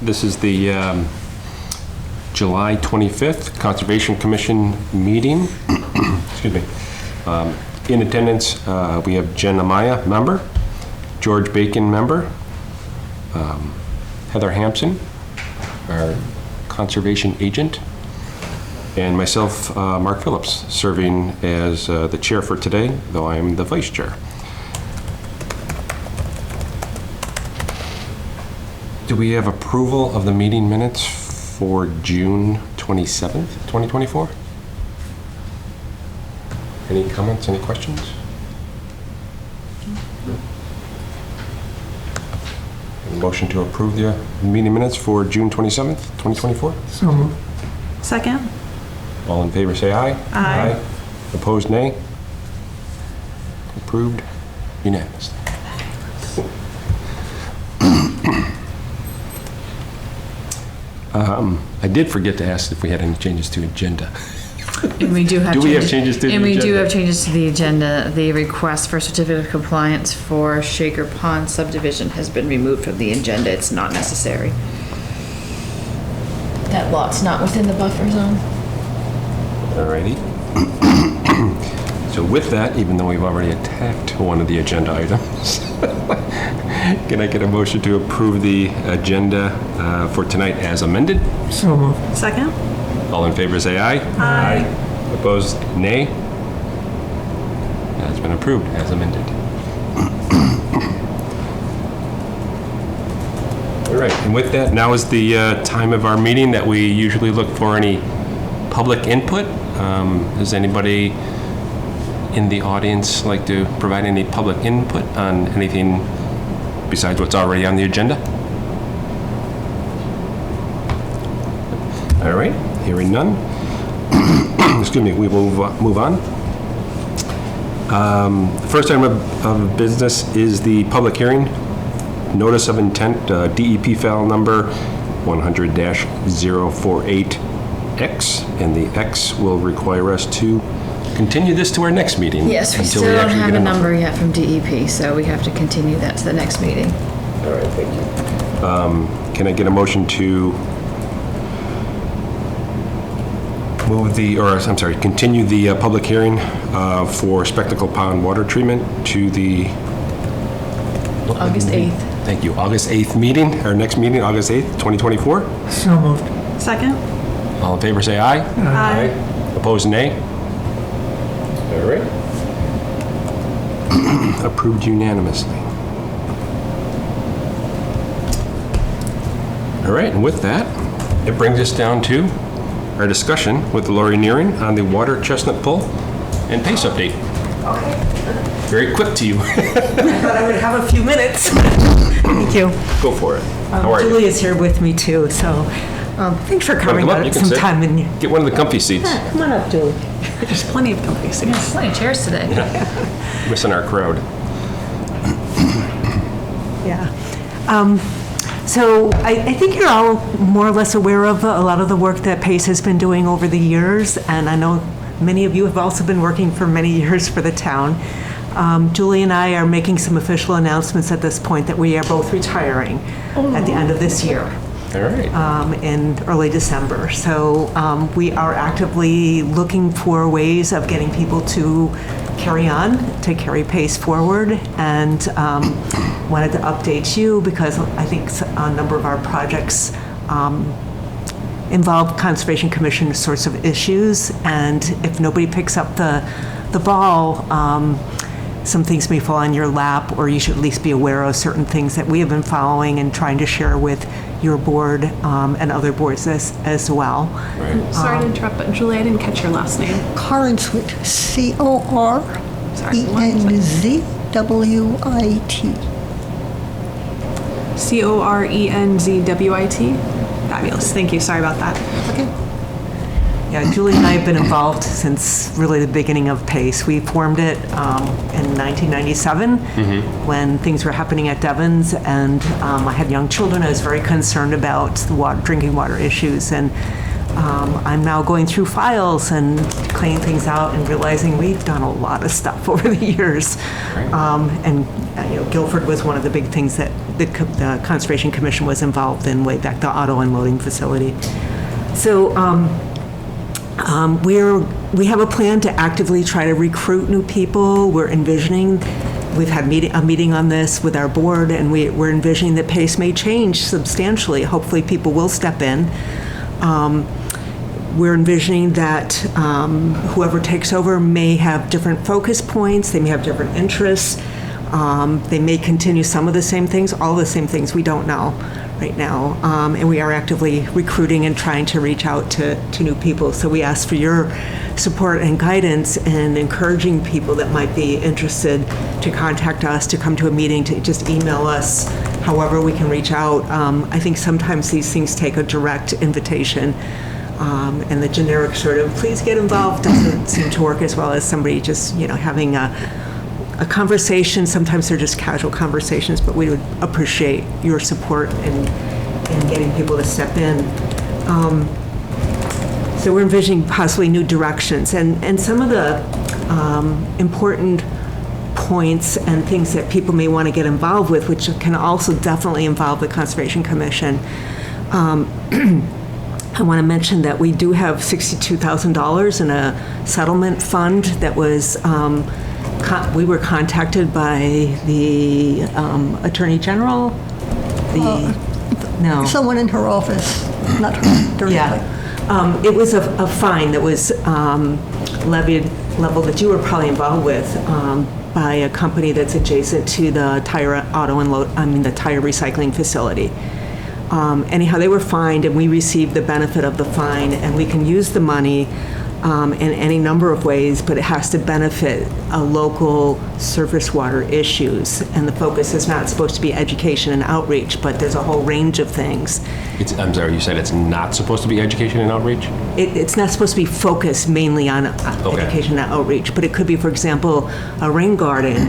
This is the July 25th Conservation Commission meeting. Excuse me. In attendance, we have Jen Amaya, member, George Bacon, member, Heather Hampson, our conservation agent, and myself, Mark Phillips, serving as the chair for today, though I am the vice chair. Do we have approval of the meeting minutes for June 27th, 2024? Any comments, any questions? No. Motion to approve the meeting minutes for June 27th, 2024? So moved. Second. All in favor say aye. Aye. Opposed, nay. Approved unanimously. I did forget to ask if we had any changes to agenda. And we do have Do we have changes to the And we agenda? do have changes to the agenda. The request for certificate of compliance for Shaker Pond subdivision has been removed from the agenda. It's not necessary. That lot's not within the buffer zone. Alrighty. So with that, even though we've already attacked one of the agenda items, can I get a motion to approve the agenda for tonight as amended? So moved. Second. All in favor say aye. Aye. Opposed, nay. That's been approved as amended. All right, and with that, now is the time of our meeting that we usually look for any public input. Does anybody in the audience like to provide any public input on anything besides what's already on the agenda? All right, hearing none. Excuse me, we will move on. The first item of business is the public hearing. Notice of intent, DEP file number 100-048X, and the X will require us to continue this to our next meeting. Yes, we until still don't actually have get a number yet from DEP, so we have to continue that to the next meeting. All right, thank you. Can I get a motion to continue the public hearing for Spectacle Pond water treatment to the August 8th. Thank you. August 8th meeting, our next meeting, August 8th, 2024. So moved. Second. All in favor say aye. Aye. Opposed, nay. All right. Approved unanimously. All right, and with that, it brings us down to our discussion with Lori Nearing on the water chestnut pull and pace update. Okay. Very quick to you. I thought I would have a few minutes. Thank you. Go for it. How are Julie you? is here with me too, so thanks for carving Come up, you out can some sit. time. Get one of the comfy seats. Come on up, Julie. There's plenty of company seats. Plenty of chairs today. Missing our crowd. Yeah. So I think you're all more or less aware of a lot of the work that PACE has been doing over the years, and I know many of you have also been working for many years for the town. Julie and I are making some official announcements at this point that we are both retiring at the end of this year. All right. In early December. So we are actively looking for ways of getting people to carry on, to carry PACE forward, and wanted to update you because I think a number of our projects involve Conservation Commission sorts of issues, and if nobody picks up the ball, some things may fall on your lap, or you should at least be aware of certain things that we have been following and trying to share with your board and other boards as well. Right. Sorry to interrupt, but Julie, I didn't catch your last name. Corenswit, Corenzwit. Corenzwit. Fabulous. Thank you. Sorry about that. Okay. Yeah, Julie and I have been involved since really the beginning of PACE. We formed it in 1997 when things were happening at Devon's, and I had young children. I was very concerned about the drinking water issues, and I'm now going through files and cleaning things out and realizing we've done a lot of stuff over the years. Guilford was one of the big things that the Conservation Commission was involved in way back, the auto unloading facility. So we have a plan to actively try to recruit new people. We're envisioning, we've had a meeting on this with our board, and we're envisioning that pace may change substantially. Hopefully people will step in. We're envisioning that whoever takes over may have different focus points, they may have different interests, they may continue some of the same things, all the same things, we don't know right now. And we are actively recruiting and trying to reach out to new people. So we ask for your support and guidance and encouraging people that might be interested to contact us, to come to a meeting, to just email us, however we can reach out. I think sometimes these things take a direct invitation. And the generic sort of, please get involved, doesn't seem to work as well as somebody just, having a conversation. Sometimes they're just casual conversations, but we would appreciate your support in getting people to step in. So we're envisioning possibly new directions. And some of the important points and things that people may want to get involved with, which can also definitely involve the Conservation Commission. I want to mention that we do have $62,000 in a settlement fund that was, we were contacted by the Attorney General, Someone in her office, not her directly. Yeah. It was a fine that was leveled that you were probably involved with by a company that's adjacent to the tire recycling facility. Anyhow, they were fined, and we received the benefit of the fine, and we can use the money in any number of ways, but it has to benefit local surface water issues. And the focus is not supposed to be education and outreach, but there's a whole range of things. I'm sorry, you said it's not supposed to be education and outreach? It's not supposed to be focused mainly on education and outreach, but it could be, for example, a rain garden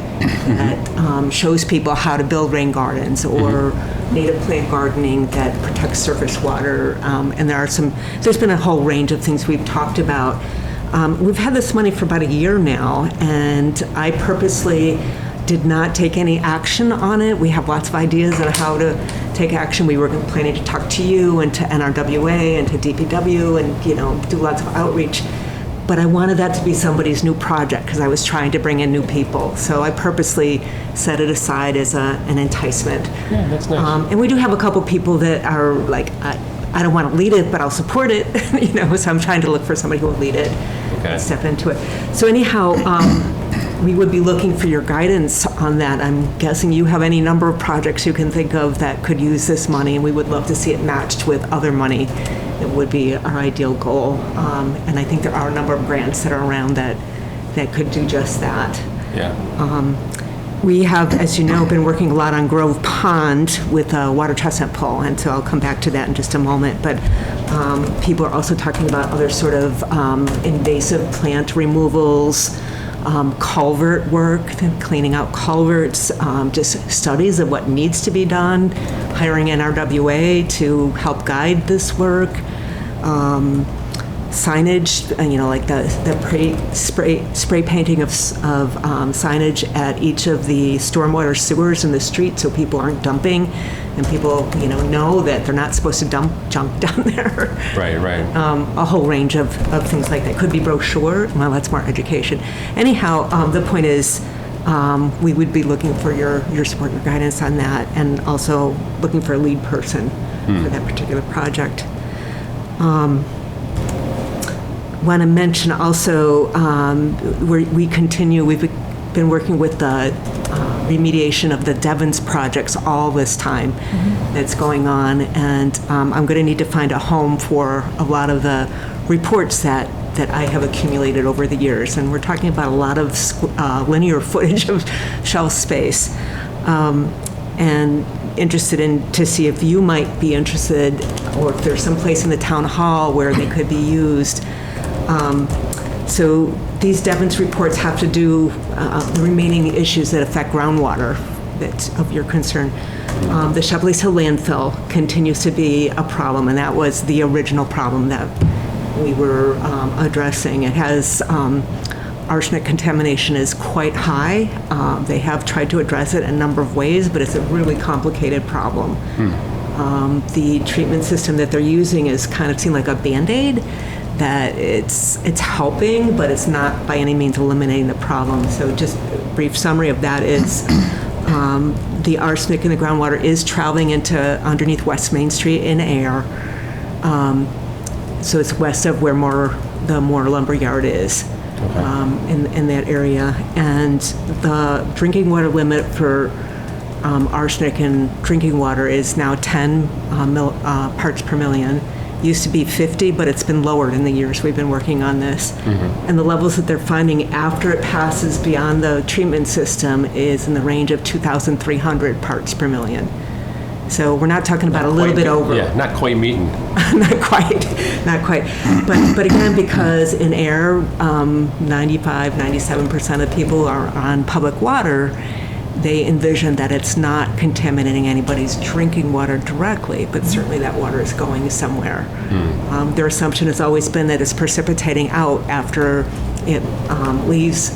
that shows people how to build rain gardens, or native plant gardening that protects surface water. And there's been a whole range of things we've talked about. We've had this money for about a year now, and I purposely did not take any action on it. We have lots of ideas on how to take action. We were planning to talk to you and to NRWA and to DPW and, do lots of outreach. But I wanted that to be somebody's new project because I was trying to bring in new people. So I purposely set it aside as an enticement. Yeah, that's nice. And we do have a couple people that are like, I don't want to lead it, but I'll support it. So I'm trying to look for somebody who will lead it and step into it. So anyhow, we would be looking for your guidance on that. I'm guessing you have any number of projects you can think of that could use this money, and we would love to see it matched with other money. It would be our ideal goal. And I think there are a number of grants that are around that could do just that. Yeah. We have, as you know, been working a lot on Grove Pond with a water chestnut pole, and so I'll come back to that in just a moment. But people are also talking about other sort of invasive plant removals, culvert work, cleaning out culverts, just studies of what needs to be done, hiring NRWA to help guide this work, signage, like the spray painting of signage at each of the stormwater sewers in the street so people aren't dumping, and people, know that they're not supposed to dump junk down there. Right. A whole range of things like that. Could be brochure. Well, that's more education. Anyhow, the point is we would be looking for your support and guidance on that, and also looking for a lead person for that particular project. Want to mention also we've been working with the remediation of the Devon's projects all this time that's going on, and I'm going to need to find a home for a lot of the reports that I have accumulated over the years, and we're talking about a lot of linear footage of shelf space, and interested in to see if you might be interested, or if there's some place in the town hall where they could be used. So these Devon's reports have to do the remaining issues that affect groundwater that's of your concern. The Shepley's Hill landfill continues to be a problem, and that was the original problem that we were addressing. It has arsenic contamination is quite high. They have tried to address it in a number of ways, but it's a really complicated problem. The treatment system that they're using is kind of seen like a Band-Aid, that it's helping, but it's not by any means eliminating the problem. So just a brief summary of that is the arsenic in the groundwater is traveling into underneath West Main Street in Ayer. So it's west of where the Moore Lumber Yard is. In that area, and the drinking water limit for arsenic in drinking water is now 10 parts per million. Used to be 50, but it's been lowered in the years we've been working on this. And the levels that they're finding after it passes beyond the treatment system is in the range of 2,300 parts per million. So we're not talking about a little bit over. Yeah, not quite meeting. Not quite. But again, because in Ayer, 97% of people are on public water, they envision that it's not contaminating anybody's drinking water directly, but certainly that water is going somewhere. Their assumption has always been that it's precipitating out after it leaves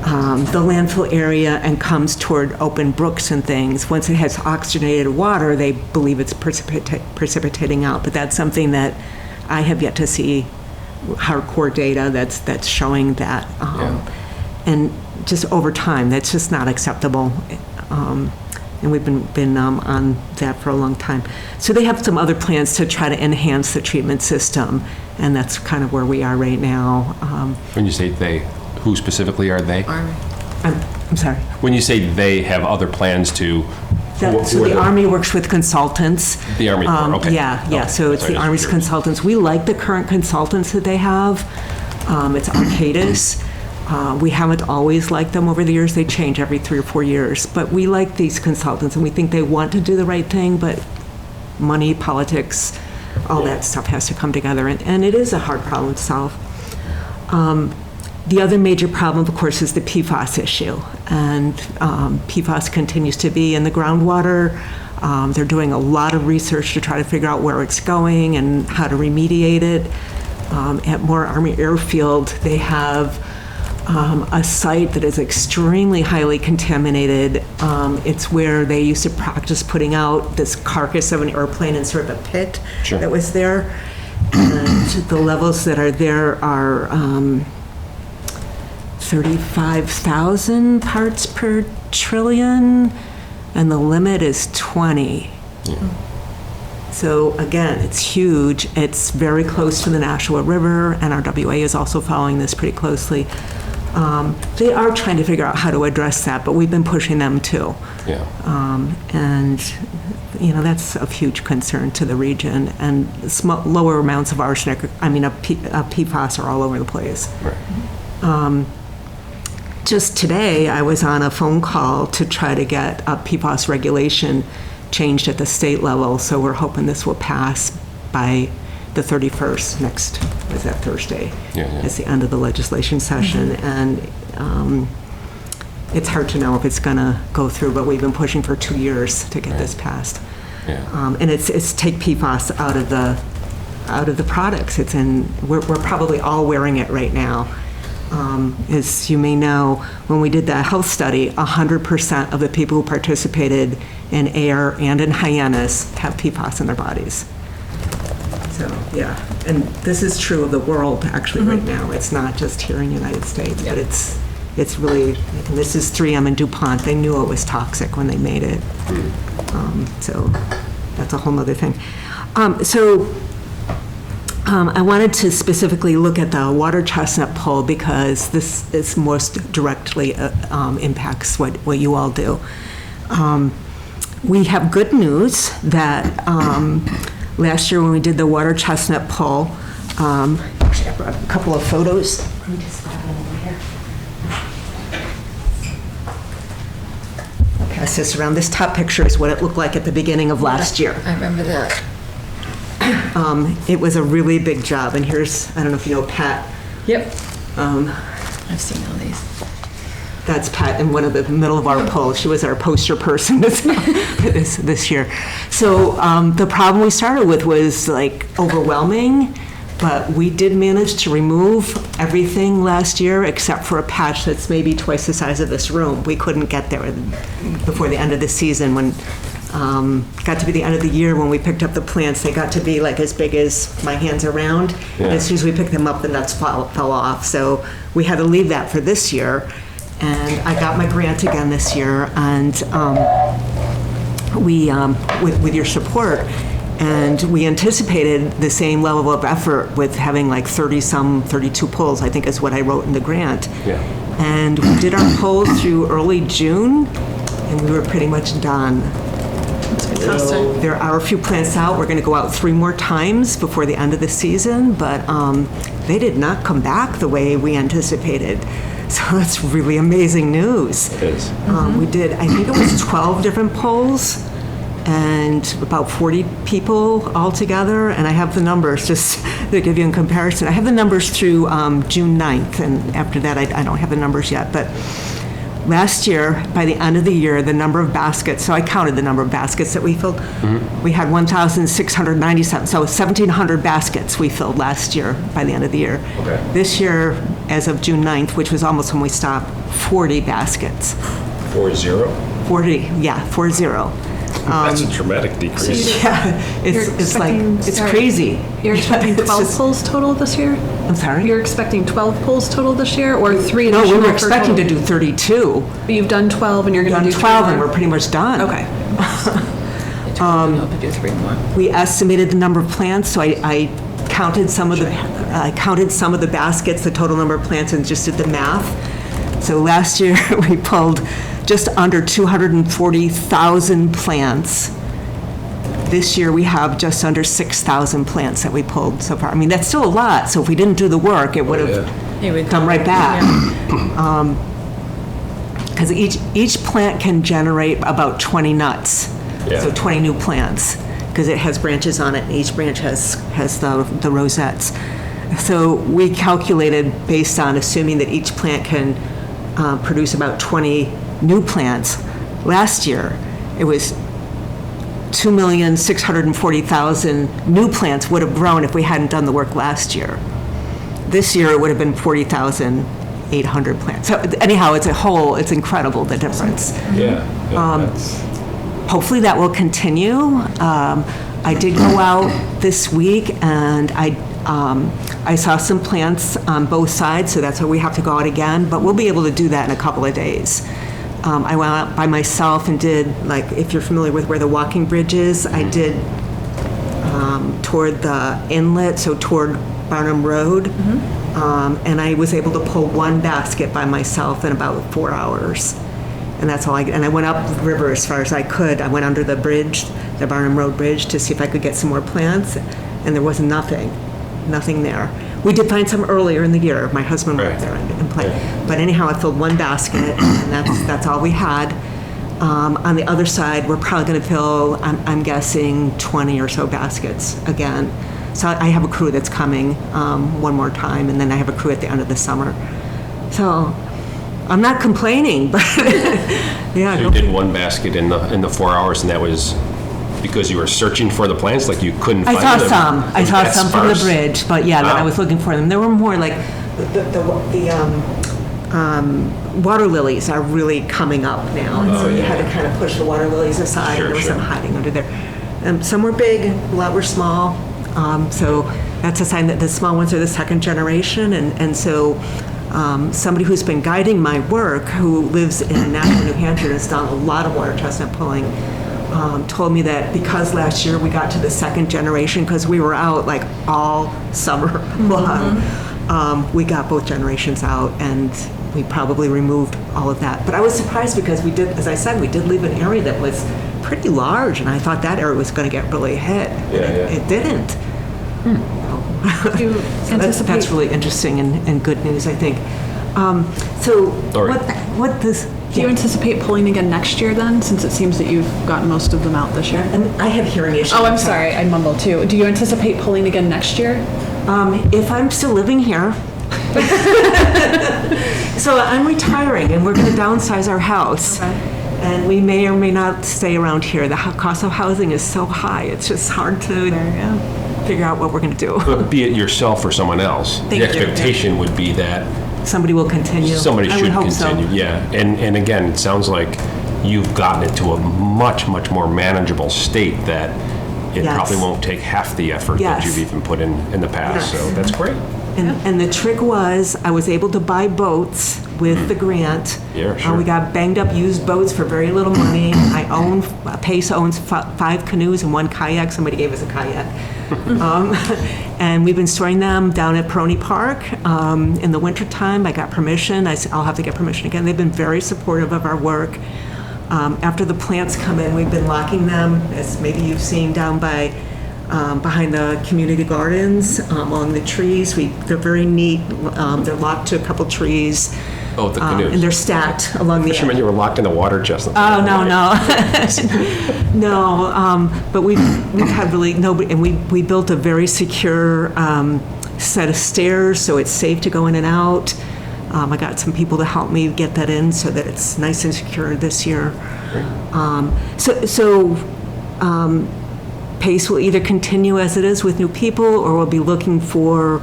the landfill area and comes toward open brooks and things. Once it has oxygenated water, they believe it's precipitating out. But that's something that I have yet to see hardcore data that's showing that. And just over time, that's just not acceptable. And we've been on that for a long time. So they have some other plans to try to enhance the treatment system, and that's kind of where we are right now. When you say they, who specifically are they? Army. I'm sorry. When you say they have other plans to... So the Army works with consultants. The Army Corps, okay. Yeah, Okay. so it's Sorry, the just Army's curious. consultants. We like the current consultants that they have. It's Arcadis. We haven't always liked them over the years. They change every 3 or 4 years. But we like these consultants, and we think they want to do the right thing, but money, politics, all that stuff has to come together. And it is a hard problem to solve. The other major problem, of course, is the PFAS issue. And PFAS continues to be in the groundwater. They're doing a lot of research to try to figure out where it's going and how to remediate it. At Moore Army Airfield, they have a site that is extremely highly contaminated. It's where they used to practice putting out this carcass of an airplane in sort of a pit that was there. And the levels that are there are 35,000 parts per trillion, and the limit is 20. So again, it's huge. It's very close to the Nashua River. NRWA is also following this pretty closely. They are trying to figure out how to address that, but we've been pushing them too. And that's of huge concern to the region. And lower amounts of arsenic, of PFAS are all over the place. Just today, I was on a phone call to try to get a PFAS regulation changed at the state level, so we're hoping this will pass by the 31st, is that Thursday? It's the end of the legislation session, and it's hard to know if it's gonna go through, but we've been pushing for 2 years to get this passed. And it's take PFAS out of the products. We're probably all wearing it right now. As you may know, when we did that health study, 100% of the people who participated in Ayer and in Hyannis have PFAS in their bodies. So, yeah, and this is true of the world, actually, right now. It's not just here in the United States, but it's really, and this is 3M and DuPont. They knew it was toxic when they made it. So that's a whole nother thing. I wanted to specifically look at the water chestnut poll because this is most directly impacts what you all do. We have good news that last year when we did the water chestnut poll, actually I brought a couple of photos. Let me just grab them over here. Pass this around. This top picture is what it looked like at the beginning of last year. I remember that. It was a really big job, and here's, I don't know if you know Pat. Yep. I've seen all these. That's Pat in one of the middle of our polls. She was our poster person this year. So the problem we started with was like overwhelming, But we did manage to remove everything last year except for a patch that's maybe twice the size of this room. We couldn't get there before the end of the season. When got to be the end of the year when we picked up the plants, they got to be like as big as my hands around. Yeah. And as soon as we picked them up, the nuts fell off. So we had to leave that for this year. And I got my grant again this year, and we, with your support, and we anticipated the same level of effort with having like 32 polls, I think is what I wrote in the grant. Yeah. And we did our polls through early June, and we were pretty much done. That's fantastic. There are a few plants out. We're going to go out 3 more times before the end of the season, but they did not come back the way we anticipated. So that's really amazing news. It is. We did, I think it was 12 different polls and about 40 people altogether. And I have the numbers just to give you in comparison. I have the numbers through June 9th, and after that I don't have the numbers yet. But last year, by the end of the year, the number of baskets, so I counted the number of baskets that we filled. We had 1,697, so 1,700 baskets we filled last year by the end of the year. Okay. This year, as of June 9th, which was almost when we stopped, 40 baskets. 4-0? 40, yeah, 40. That's a dramatic decrease. Yeah, it's like, it's crazy. You're expecting It's 12 just- polls total this year? I'm sorry? You're expecting 12 polls total this year, or 3 No, we additional were for expecting to total? do 32. But you've done 12 and you're going to Done do 12 and more? we're pretty much done. Okay. They told me to do 3 more. We estimated the number of plants, so I counted some of the baskets, the total number of plants, and just did the math. So last year, we pulled just under 240,000 plants. This year, we have just under 6,000 plants that we pulled so far. I mean, that's still a lot, so if we didn't do the work, it would have come right back. Because each plant can generate about 20 nuts, Yeah. so 20 new plants, because it has branches on it, and each branch has the rosettes. So we calculated based on assuming that each plant can produce about 20 new plants. Last year, it was 2,640,000 new plants would have grown if we hadn't done the work last year. This year, it would have been 40,800 plants. So anyhow, it's incredible, the difference. Yeah. That's- Hopefully that will continue. I did go out this week and I saw some plants on both sides, so that's why we have to go out again, but we'll be able to do that in a couple of days. I went out by myself and did, like, if you're familiar with where the walking bridge is, I did toward the inlet, so toward Barnum Road. And I was able to pull 1 basket by myself in about 4 hours. And that's all and I went up the river as far as I could. I went under the bridge, the Barnum Road Bridge, to see if I could get some more plants, and there was nothing there. We did find some earlier in the year. My husband went Right. there and played. But anyhow, I filled 1 basket, and that's all we had. On the other side, we're probably going to fill, I'm guessing, 20 or so baskets again. So I have a crew that's coming 1 more time, and then I have a crew at the end of the summer. So I'm not complaining, but yeah. So you did 1 basket in the 4 hours, and that was because you were searching for the plants, like you couldn't I find saw them? some. I Was saw that some from the sparse? bridge, but yeah, that I Wow. was looking for them. There were more like the water lilies are really coming up now, and so you had to kind of push the water lilies aside. Sure, There was sure. some hiding under there. Some were big, a lot were small. So that's a sign that the small ones are the second generation, and so somebody who's been guiding my work, who lives in Nashua, New Hampshire, and has done a lot of water chestnut pulling, told me that because last year we got to the second generation, because we were out like all summer long, we got both generations out, and we probably removed all of that. But I was surprised because we did, as I said, we did leave an area that was pretty large, and I thought that area was going to get really hit. And it didn't. Do you So anticipate? that's really interesting and good news, I think. So Lori. what this? Do you anticipate pulling again next year then, since it seems that you've gotten most of them out this year? And I have hearing issues. Oh, I'm sorry, I mumbled too. Do you anticipate pulling again next year? If I'm still living here. So I'm retiring, and we're going to downsize our house. Okay. And we may or may not stay around here. The cost of housing is so high, it's just hard to There you go. figure out what we're going to do. But be it yourself or someone else, Thank the you. expectation would be that Somebody will continue. somebody I would should hope so. continue. Yeah, and again, it sounds like you've gotten it to a much more manageable state that it Yes. probably won't take half the effort that Yes. you've even put in the past. Yes. So that's great. And the trick was, I was able to buy boats with the grant. Yeah, sure. We got banged up used boats for very little money. Pace owns 5 canoes and 1 kayak. Somebody gave us a kayak. And we've been storing them down at Peroni Park. In the wintertime, I got permission. I said, I'll have to get permission again. They've been very supportive of our work. After the plants come in, we've been locking them, as maybe you've seen down by behind the community gardens, along the trees. They're very neat. They're locked to a couple trees. Oh, the canoes. And they're stacked along the Fishermen, you were locked in the water chestnut. Oh, no. No, but we've had really nobody, and we built a very secure set of stairs, so it's safe to go in and out. I got some people to help me get that in so that it's nice and secure this year. PACE will either continue as it is with new people, or we'll be looking for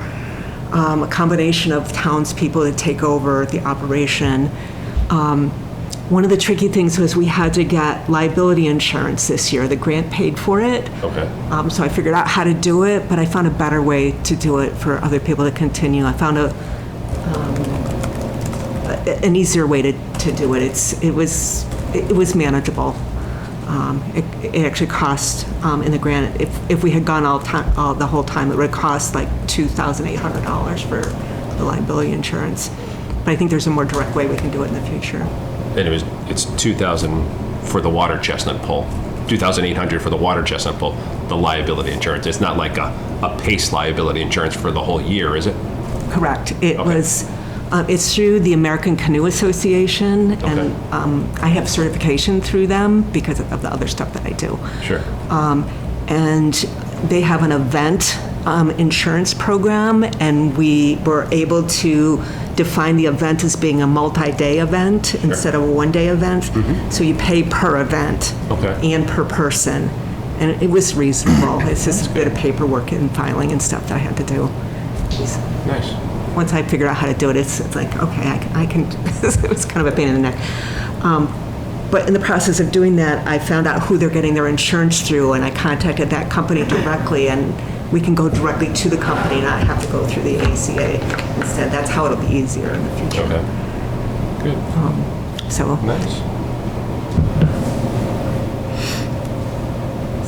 a combination of townspeople to take over the operation. One of the tricky things was we had to get liability insurance this year. The grant paid for it. Okay. So I figured out how to do it, but I found a better way to do it for other people to continue. I found an easier way to do it. It was manageable. It actually cost in the grant, if we had gone the whole time, it would have cost like $2,800 for the liability insurance. But I think there's a more direct way we can do it in the future. And it's $2,000 for the water chestnut pull, $2,800 for the water chestnut pull, the liability insurance. It's not like a PACE liability insurance for the whole year, is it? Correct. It Okay. was. It's through the American Canoe Association, and I have certification through them because of the other stuff that I do. Sure. And they have an event insurance program, and we were able to define the event as being a multi-day event instead of a one-day event. So you pay per event and per person, and it was reasonable. It's just a bit of paperwork and filing and stuff that I had to do. Nice. Once I figured out how to do it, it's like, okay, I can, it was kind of a pain in the neck. But in the process of doing that, I found out who they're getting their insurance through, and I contacted that company directly, and we can go directly to the company, not have to go through the ACA instead. That's how it'll be easier in the future. Okay. Good. So Nice.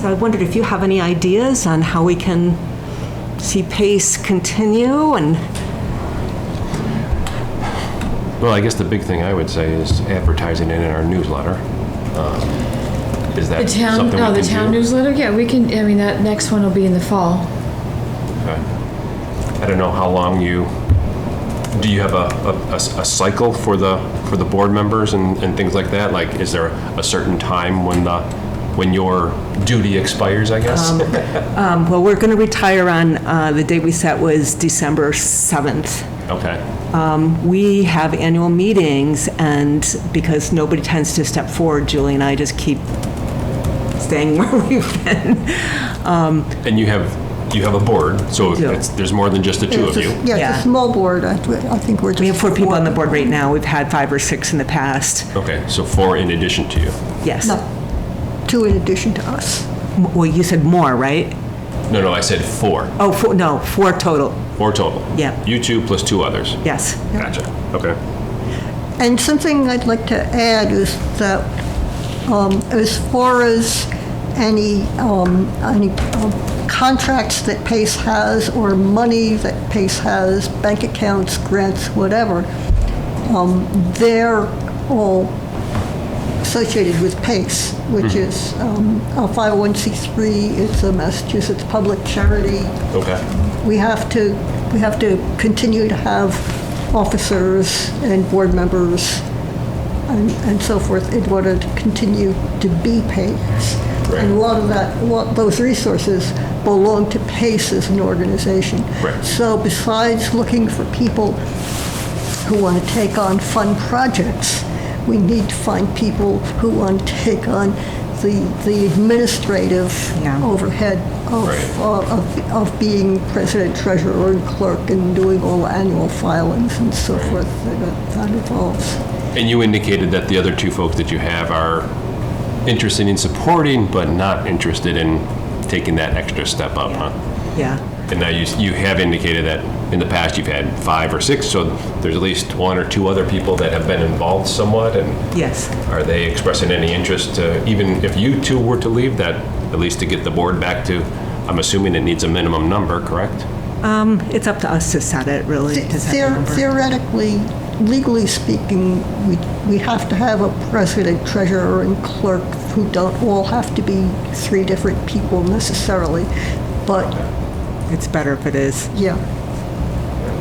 I wondered if you have any ideas on how we can see PACE continue and... Well, I guess the big thing I would say is advertising it in our newsletter. Is that The town, something no, we the can town do? newsletter, yeah, we can, I mean, that next one will be in the fall. Okay. I don't know how long do you have a cycle for the board members and things like that? Like, is there a certain time when your duty expires, I guess? Well, we're going to retire on, the day we set was December 7th. Okay. We have annual meetings, and because nobody tends to step forward, Julie and I just keep staying where we've been. And you have a board, so do. there's more than just the two of you. Yeah, Yeah. it's a small board. I think we're just... We have 4 people on the board right now. We've had 5 or 6 in the past. Okay, so 4 in addition to you. Yes. No, 2 in addition to us. Well, you said more, right? No, I said 4. Oh, 4, no, 4 total. 4 total. Yeah. You 2 plus 2 others. Yes. Gotcha. Okay. And something I'd like to add is that as far as any contracts that PACE has or money that PACE has, bank accounts, grants, whatever, they're all associated with PACE, which is a 501c3. It's a Massachusetts public charity. Okay. We have to continue to have officers and board members and so forth in order to continue to be PACE. Right. And a lot of those resources belong to PACE as an organization. Right. So besides looking for people who want to take on fun projects, we need to find people who want to take on the administrative Yeah. overhead of being president, treasurer, and clerk, and doing all the annual filings and so forth that involves. And you indicated that the other two folks that you have are interested in supporting, but not interested in taking that extra step up, huh? Yeah. And now you have indicated that in the past you've had 5 or 6, so there's at least 1 or 2 other people that have been involved somewhat, and Yes. are they expressing any interest to, even if you two were to leave, that at least to get the board back to, I'm assuming it needs a minimum number, correct? It's up to us to set it, really. to set the number. Theoretically, legally speaking, we have to have a president, treasurer, and clerk who don't all have to be 3 different people necessarily, but It's better if it is. yeah.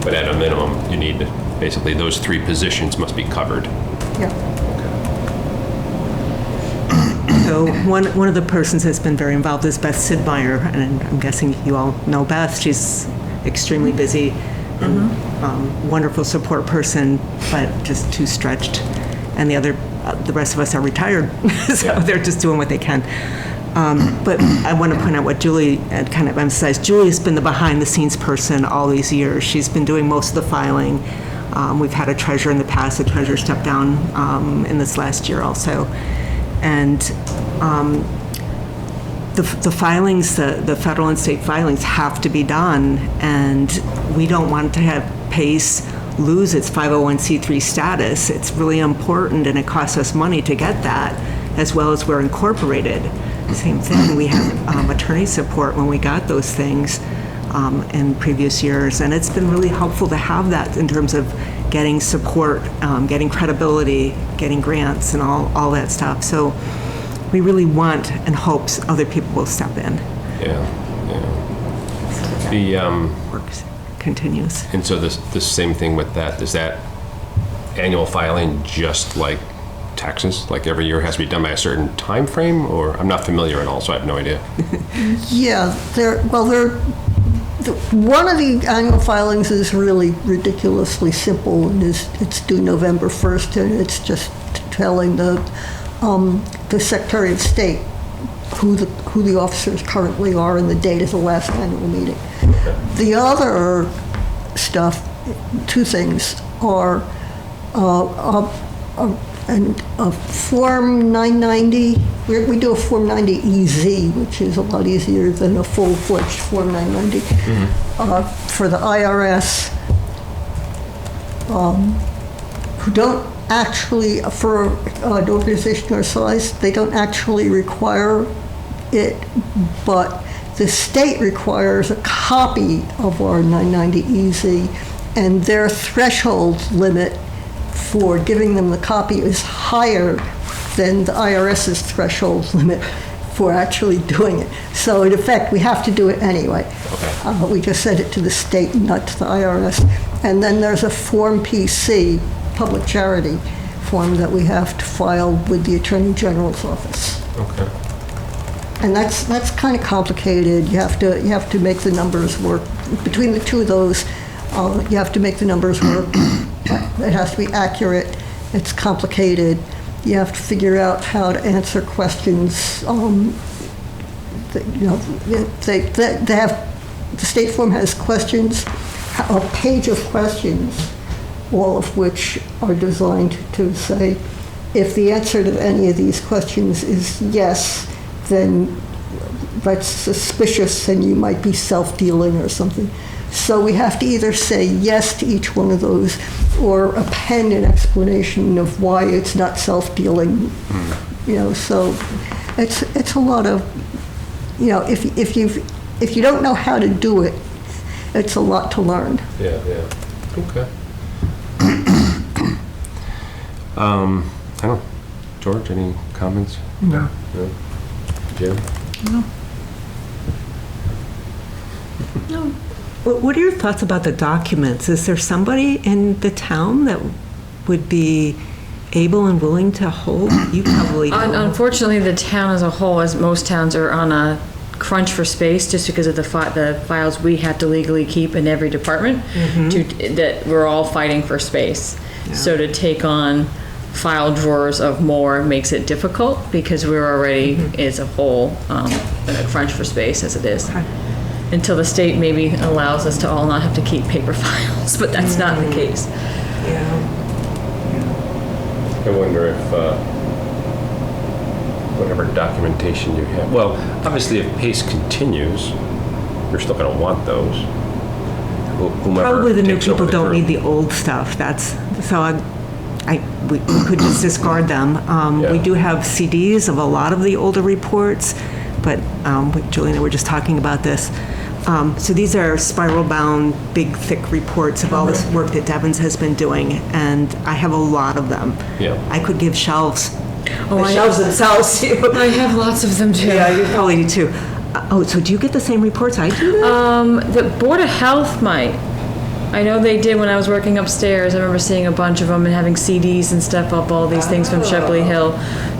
But at a minimum, you need, basically, those 3 positions must be covered. Yeah. So one of the persons that's been very involved is Beth Sidmeyer, and I'm guessing you all know Beth. She's extremely busy and wonderful support person, but just too stretched. And the rest of us are retired, so they're just doing what they can. But I want to point out what Julie had kind of emphasized. Julie has been the behind-the-scenes person all these years. She's been doing most of the filing. We've had a treasurer in the past. The treasurer stepped down in this last year also. And the filings, the federal and state filings have to be done, and we don't want to have PACE lose its 501c3 status. It's really important, and it costs us money to get that, as well as we're incorporated. Same thing, we have attorney support when we got those things in previous years, and it's been really helpful to have that in terms of getting support, getting credibility, getting grants, and all that stuff. So we really want and hopes other people will step in. Yeah. The Work continues. and so the same thing with that. Is that annual filing just like taxes? Like every year has to be done by a certain time frame, or I'm not familiar at all, so I have no idea. Yeah, one of the annual filings is really ridiculously simple, and it's due November 1st, and it's just telling the Secretary of State who the officers currently are and the date of the last annual meeting. The other stuff, 2 things, are a Form 990. We do a Form 90 EZ, which is a lot easier than a full-fledged Form 990 for the IRS, who don't actually, for an organization our size, they don't actually require it, but the state requires a copy of our 990 EZ, and their threshold limit for giving them the copy is higher than the IRS's threshold limit for actually doing it. So in effect, we have to do it anyway. Okay. We just send it to the state, not to the IRS. And then there's a Form PC, public charity form, that we have to file with the Attorney General's office. Okay. And that's kind of complicated. You have to make the numbers work. Between the 2 of those, you have to make the numbers work. It has to be accurate. It's complicated. You have to figure out how to answer questions. The state form has questions, a page of questions, all of which are designed to say, if the answer to any of these questions is yes, then that's suspicious and you might be self-dealing or something. So we have to either say yes to each one of those or append an explanation of why it's not self-dealing. So it's a lot of, if you don't know how to do it, it's a lot to learn. Yeah. Okay. I don't know. George, any comments? No. No? Jim? No. What are your thoughts about the documents? Is there somebody in the town that would be able and willing to hold? You probably know. Unfortunately, the town as a whole, as most towns, are on a crunch for space just because of the files we have to legally keep in every department. That we're all fighting for space. So to take on file drawers of more makes it difficult because we're already as a whole in a crunch for space as it is. Until the state maybe allows us to all not have to keep paper files, but that's not the case. I wonder if whatever documentation you have, well, obviously if PACE continues, you're still going to want those. Whomever Probably the new takes over people don't group. need the old stuff. We could just discard them. Yeah. We do have CDs of a lot of the older reports, but Julie and I were just talking about this. So these are spiral-bound, big, thick reports of all this work that Devon's has been doing, and I have a lot of them. Yeah. I could give shelves. I Shelves themselves. I have lots of them too. Yeah, you probably do too. So do you get the same reports I do then? The Board of Health might. I know they did when I was working upstairs. I remember seeing a bunch of them and having CDs and stuff up, all these things from Shepley Hill.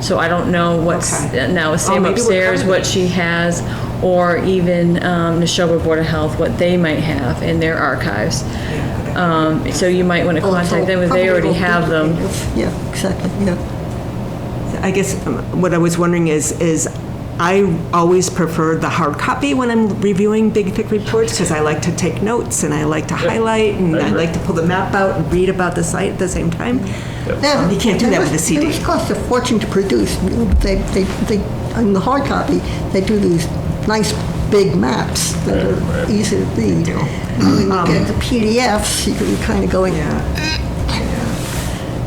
So I don't know what's now with Sam maybe we're upstairs, covered. what she has, or even Neshoba Board of Health, what they might have in their archives. So you might want to contact them if they already have them. Yeah, exactly, yeah. I guess what I was wondering is I always prefer the hard copy when I'm reviewing big, thick reports because I like to take notes and I like to highlight and I like to pull the map out and read about the site at the same time. Yeah, You can't do that with a CD. It was cost a fortune to produce. They, in the hard copy, they do these nice big maps that are easy to read. When you get the PDFs, you can kind of go in.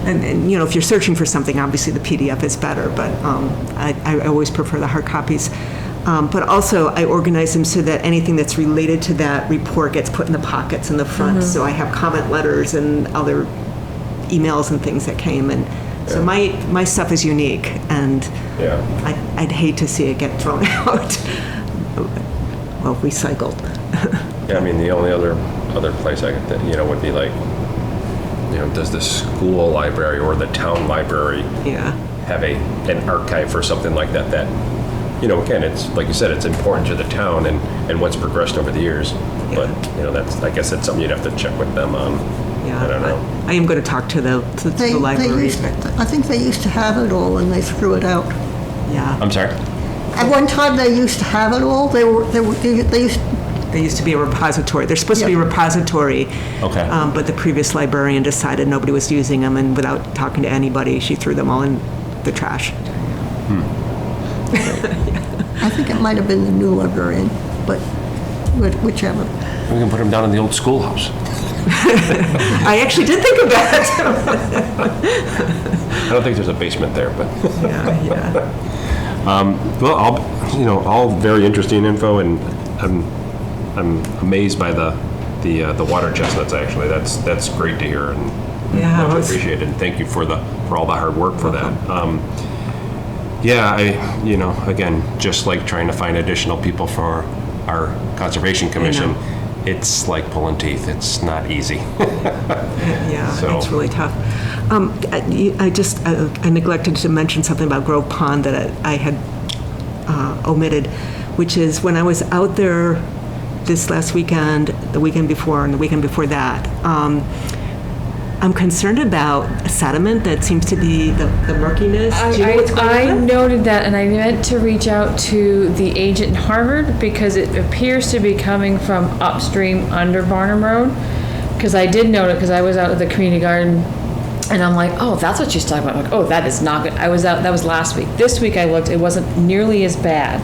And you know, if you're searching for something, obviously the PDF is better, but I always prefer the hard copies. But also, I organize them so that anything that's related to that report gets put in the pockets in the front. So I have comment letters and other emails and things that came. And so my stuff is unique, and I'd hate to see it get thrown out. Well, recycled. Yeah, I mean, the only other place I could, would be like, does the school library or the town library have an archive for something like that? That, again, it's like you said, it's important to the town and what's progressed over the years. But I guess that's something you'd have to check with them on. I don't know. I am going to talk to the library. I think they used to have it all and they threw it out. Yeah. I'm sorry? At one time, they used to have it all. They used to be a repository. They're supposed to be a repository. Okay. But the previous librarian decided nobody was using them, and without talking to anybody, she threw them all in the trash. I think it might have been the new librarian, but whichever. We can put them down in the old schoolhouse. I actually did think of that. I don't think there's a basement there, but. Yeah. Well, all very interesting info, and I'm amazed by the water chestnuts. Actually, that's great to hear, and much appreciated. And thank you for all the hard work for that. Again, just like trying to find additional people for our conservation commission, it's like pulling teeth. It's not easy. It's really tough. I neglected to mention something about Grove Pond that I had omitted, which is when I was out there this last weekend, the weekend before, and the weekend before that, I'm concerned about sediment that seems to be the murkiness. Do you know what's going I on? noted that, and I meant to reach out to the agent in Harvard because it appears to be coming from upstream under Barnum Road. Because I did note it because I was out at the community garden, and I'm like, oh, that's what she's talking about. I'm like, oh, that is not good. I was out. That was last week. This week I looked. It wasn't nearly as bad.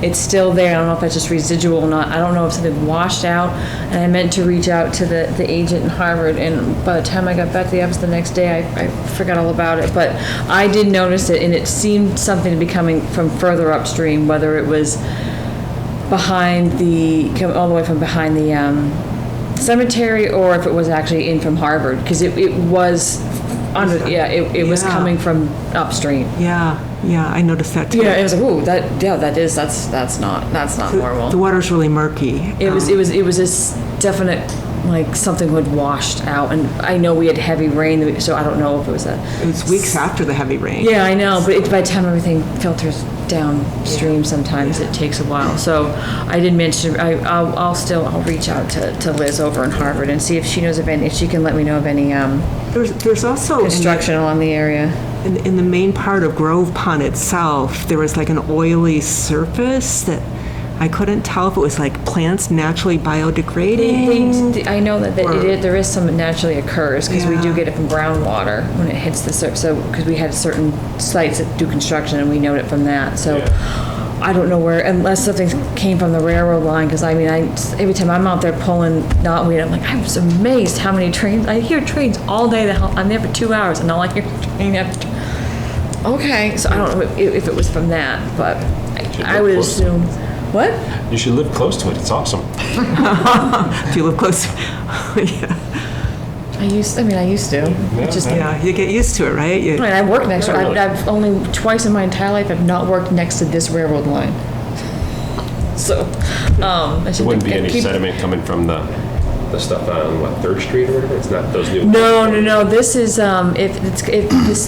It's still there. I don't know if that's just residual or not. I don't know if something washed out. And I meant to reach out to the agent in Harvard. And by the time I got back to the office the next day, I forgot all about it. But I did notice it, and it seemed something to be coming from further upstream, whether it was behind all the way from behind the cemetery, or if it was actually in from Harvard, because it was under. It was coming from upstream. Yeah, I noticed that too. Yeah, it was like, ooh, that's not normal. The water's really murky. It was this definite, like something had washed out, and I know we had heavy rain, so I don't know if it was that. It was weeks after the heavy rain. Yeah, I know, but by the time everything filters downstream, sometimes it takes a while. So I did mention, I'll reach out to Liz over in Harvard and see if she knows of any, if she can let me know of any There's also construction along the area. in the main part of Grove Pond itself, there was like an oily surface that I couldn't tell if it was like plants naturally biodegrading. I know that there is some that naturally occurs, because we do Yeah. get it from groundwater when it hits the surface. So, because we had certain sites that do construction and we note it from that. So, I don't know where, unless something came from the railroad line, because I mean, every time I'm out there pulling knotweed, I'm like, I was amazed how many trains, I hear trains all day. I'm there for 2 hours and all I hear is train after train. Okay, so I don't know if it was from that, but I would close to it. assume. What? You should live close to it. It's awesome. If you live close, yeah. I used to. It just, Yeah, you get used to it, right? I mean, I work next to it. I've only twice in my entire life I've not worked next to this railroad line. So, I There should wouldn't be any keep. sediment coming from the stuff on, what, 3rd Street or whatever? It's not those new... No. This is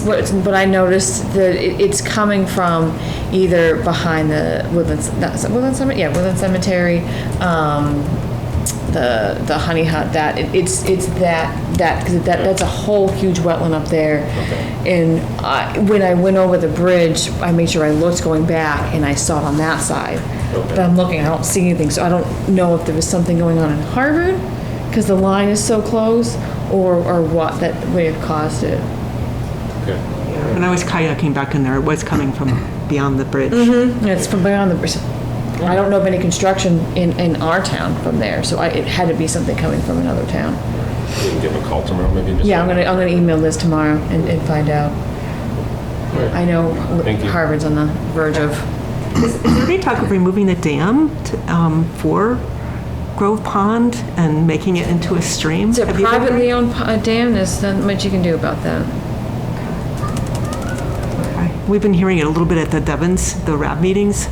what I noticed that it's coming from either behind the Woodland Cemetery. Yeah, Woodland Cemetery. The Honey Hut. It's that because that's a whole huge wetland up there. And when I went over the bridge, I made sure I looked going back, and I saw it on that side. But I'm looking, I don't see anything, so I don't know if there was something going on in Harvard, because the line is so close, or what that may have caused it. Okay. When I was kayaking back in there, it was coming from beyond the bridge. And it's from beyond the bridge. I don't know of any construction in our town from there, so it had to be something coming from another town. You can give a call tomorrow, maybe. And just Yeah, I'm gonna email Liz tomorrow and find out. Right. I know Thank you. Harvard's on the verge of. Is there any talk of removing the dam for Grove Pond and making it into a stream? It's a Have you ever- privately owned dam. There's not much you can do about that. Okay. We've been hearing it a little bit at the Devons, the RAB meetings,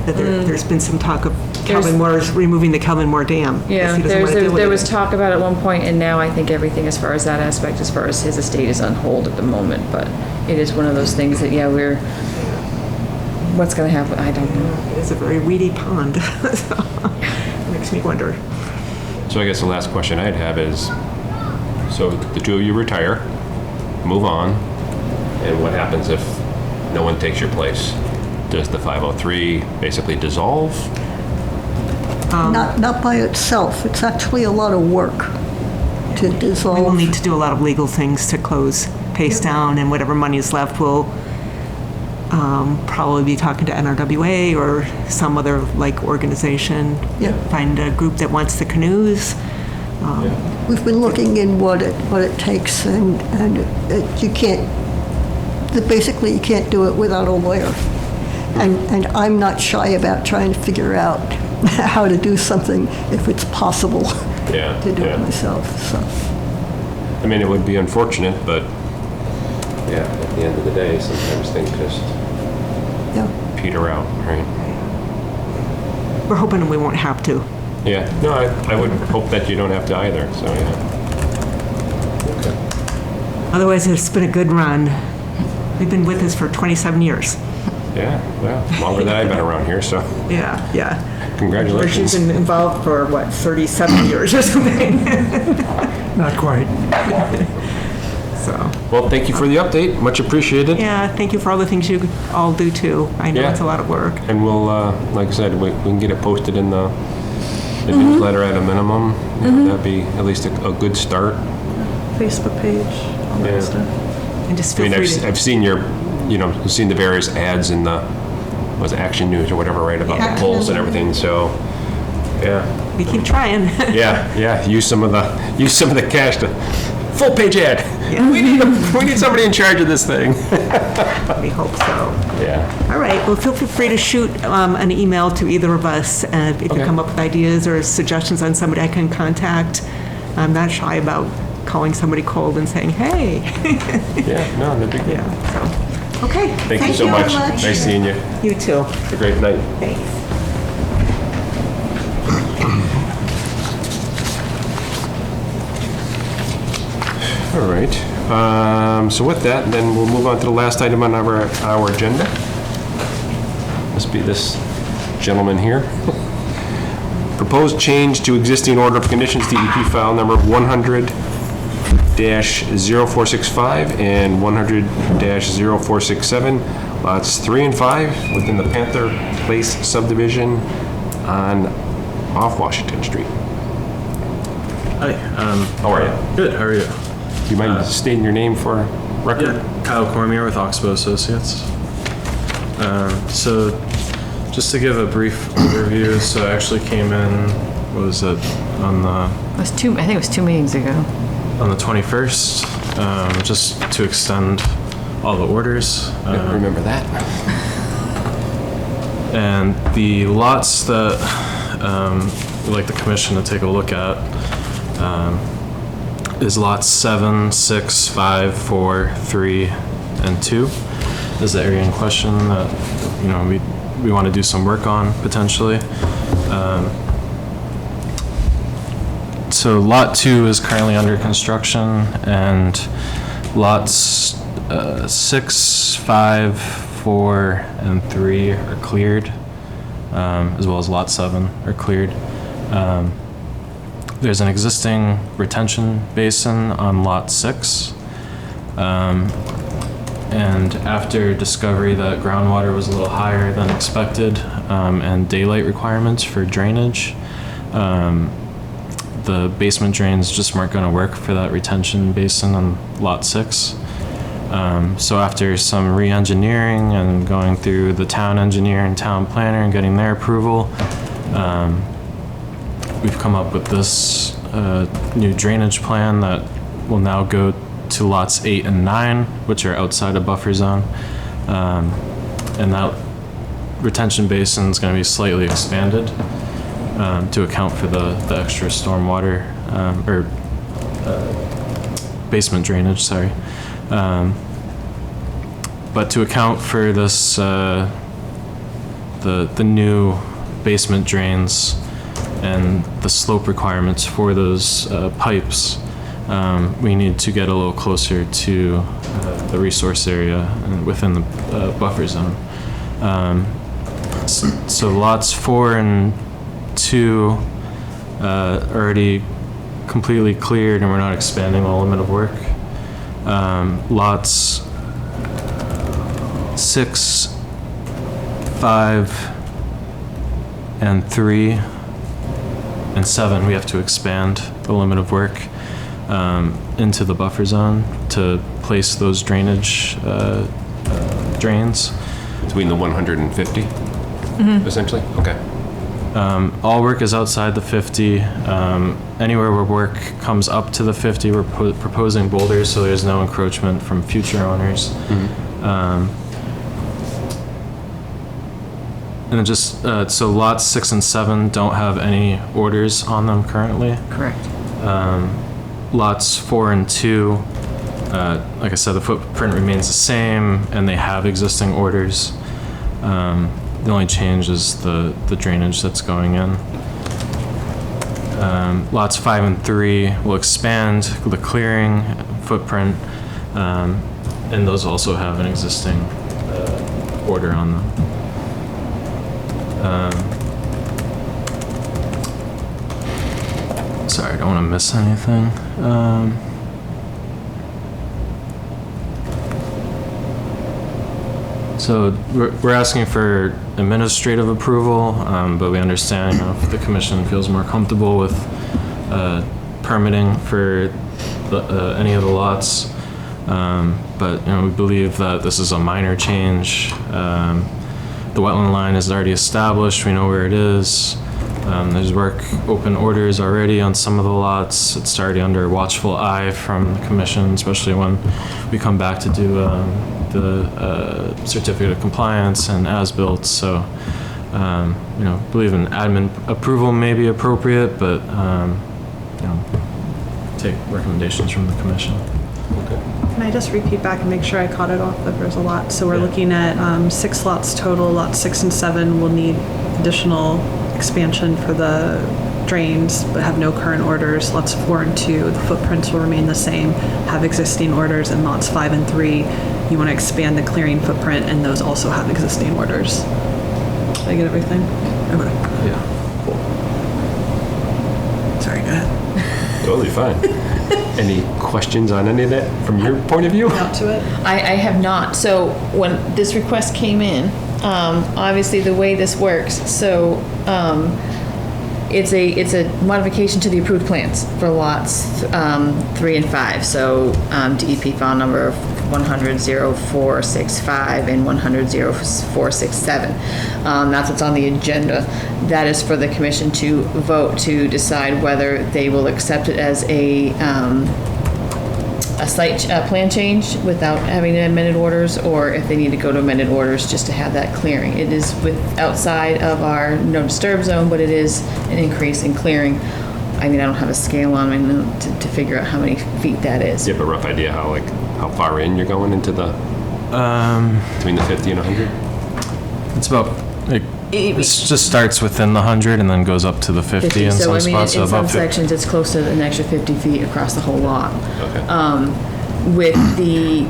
that there's been some talk of Calvin Moore's removing the Calvin Moore Dam. Yeah, He doesn't wanna deal with there it. was talk about it at one point, and now I think everything as far as that aspect, as far as his estate, is on hold at the moment. But it is one of those things that what's going to happen? I don't know. It's a very weedy pond. So, it makes me wonder. So I guess the last question I'd have is, so the two of you retire, move on, and what happens if no one takes your place? Does the 503 basically dissolve? Not by itself. It's actually a lot of work to We will dissolve. need to do a lot of legal things to close Pace down, and whatever money is left will probably be talking to NRWA or some other like organization. Yeah. Find a group that wants the canoes. We've been looking in what it takes, and you can't. Basically, you can't do it without a lawyer. And I'm not shy about trying to figure out how to do something if it's possible Yeah. to do yeah. it myself. So I mean, it would be unfortunate, but yeah, at the end of the day, sometimes things just yeah, peter out, right? We're hoping we won't have to. Yeah. No, I would hope that you don't have to either. So yeah. Okay. Otherwise, it's been a good run. We've been with us for 27 years. Yeah. Well, longer than I've been around here. So Yeah, yeah. congratulations. She's been involved for, what, 37 years or something? Not quite. So, Well, thank you for the update. Much appreciated. yeah, thank you for all the things you all do, too. I know Yeah. it's a lot of work. And we'll, like I said, we can get it posted in the newsletter at a minimum. You know, that'd be at least a good start. Facebook page, all Yeah. that stuff. And just I feel mean, free to... I've seen you've seen the various ads in the, was it Action News or whatever, right, about the polls and everything, so, yeah. We keep trying. Yeah, use some of the cash to, full page ad. Yeah. We need somebody in charge of this thing. We hope so. Yeah. All right, well, feel free to shoot an email to either of us if you Okay. come up with ideas or suggestions on somebody I can contact. I'm not shy about calling somebody cold and saying, hey. Yeah, no, that'd be good. Yeah, so, okay. Thank you so very much. much. Nice seeing you. You too. Have a great night. Thanks. All right. So with that, then we'll move on to the last item on our agenda. this gentleman here. Proposed change to existing order of conditions, DEP file number 100-0465 and 100-0467, lots 3 and 5 within the Panther Place subdivision off Washington Street. Hi, How are you? good, how are you? Do you mind stating your name for record? Kyle Cormier with Oxbow Associates. So, just to give a brief overview, so I actually came in, what was it, on the It was I think it was 2 meetings ago. 21st, just to extend all the orders. Remember that? And the lots that we'd like the commission to take a look at is lots 7, 6, 5, 4, 3, and 2 is the area in question that, you know, we want to do some work on potentially. So lot 2 is currently under construction, and lots 6, 5, 4, and 3 are cleared, as well as lot 7 are cleared. There's an existing retention basin on lot 6. And after discovery that groundwater was a little higher than expected, and daylight requirements for drainage, the basement drains just weren't going to work for that retention basin on lot 6. So after some re-engineering and going through the town engineer and town planner and getting their approval, we've come up with this new drainage plan that will now go to lots 8 and 9, which are outside a buffer zone. And that retention basin is going to be slightly expanded to account for the extra stormwater, basement drainage, sorry. But to account for this, the new basement drains and the slope requirements for those pipes, we need to get a little closer to the resource area within the buffer zone. So lots 4 and 2 already completely cleared, and we're not expanding the limit of work. Lots 6, 5, and 3, and 7, we have to expand the limit of work into the buffer zone to place those drainage drains. Between the 150, essentially? Okay. All work is outside the 50. Anywhere where work comes up to the 50, we're proposing boulders so there's no encroachment from future owners. And then just, so lots 6 and 7 don't have any orders on them currently. Correct. Lots 4 and 2, like I said, the footprint remains the same and they have existing orders. The only change is the drainage that's going in. Lots 5 and 3 will expand the clearing footprint, and those also have an existing order on them. Sorry, I don't want to miss anything. So we're asking for administrative approval, but we understand, you know, if the commission feels more comfortable with permitting for any of the lots. But you know, we believe that this is a minor change. The wetland line is already established. We know where it is. There's open orders already on some of the lots. It's already under watchful eye from the commission, especially when we come back to do the certificate of compliance and as-built. So, you know, believe an admin approval may be appropriate, but you know, take recommendations from the commission. Can I just repeat back and make sure I caught it off? That there's a lot. So we're looking at 6 lots total. Lots 6 and 7 will need additional expansion for the drains, but have no current orders. Lots 4 and 2, the footprints will remain the same, have existing orders. And lots 5 and 3, you want to expand the clearing footprint, and those also have existing orders. Did I get everything? Okay. Yeah. Sorry, go ahead. Totally fine. Any questions on any of that from your point of view? Out to it. I have not. So when this request came in, obviously the way this works, so it's a modification to the approved plans for lots 3 and 5. So DEP file number 100-0465 and 100-0467. That's what's on the agenda. That is for the commission to vote to decide whether they will accept it as a site plan change without having amended orders, or if they need to go to amended orders just to have that clearing. It is outside of our no disturb zone, but it is an increase in clearing. I mean, I don't have a scale on my note to figure out how many feet that is. Do you have a rough idea how far in you're going into the, between the 50 and 100? It's about, it just starts within the 100 and then goes up to the 50 in So some I mean, spots. in So some about 50. sections, it's close to an extra 50 feet across the whole lot. Okay. With the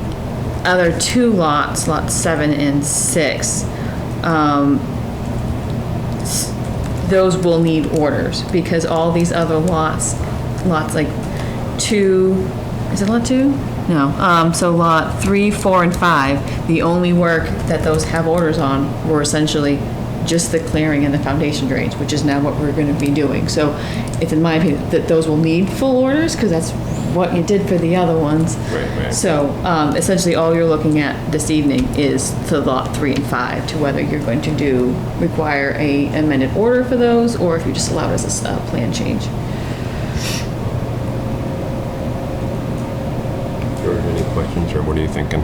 other 2 lots, lots 7 and 6, those will need orders because all these other lots like 2, is it lot 2? No, so lot 3, 4, and 5, the only work that those have orders on were essentially just the clearing and the foundation drains, which is now what we're gonna be doing. So it's in my opinion that those will need full orders because that's what you did for the other ones. Right. So essentially all you're looking at this evening is to lot 3 and 5, to whether you're going to require a amended order for those, or if you just allow it as a plan change. George, any questions, or what are you thinking?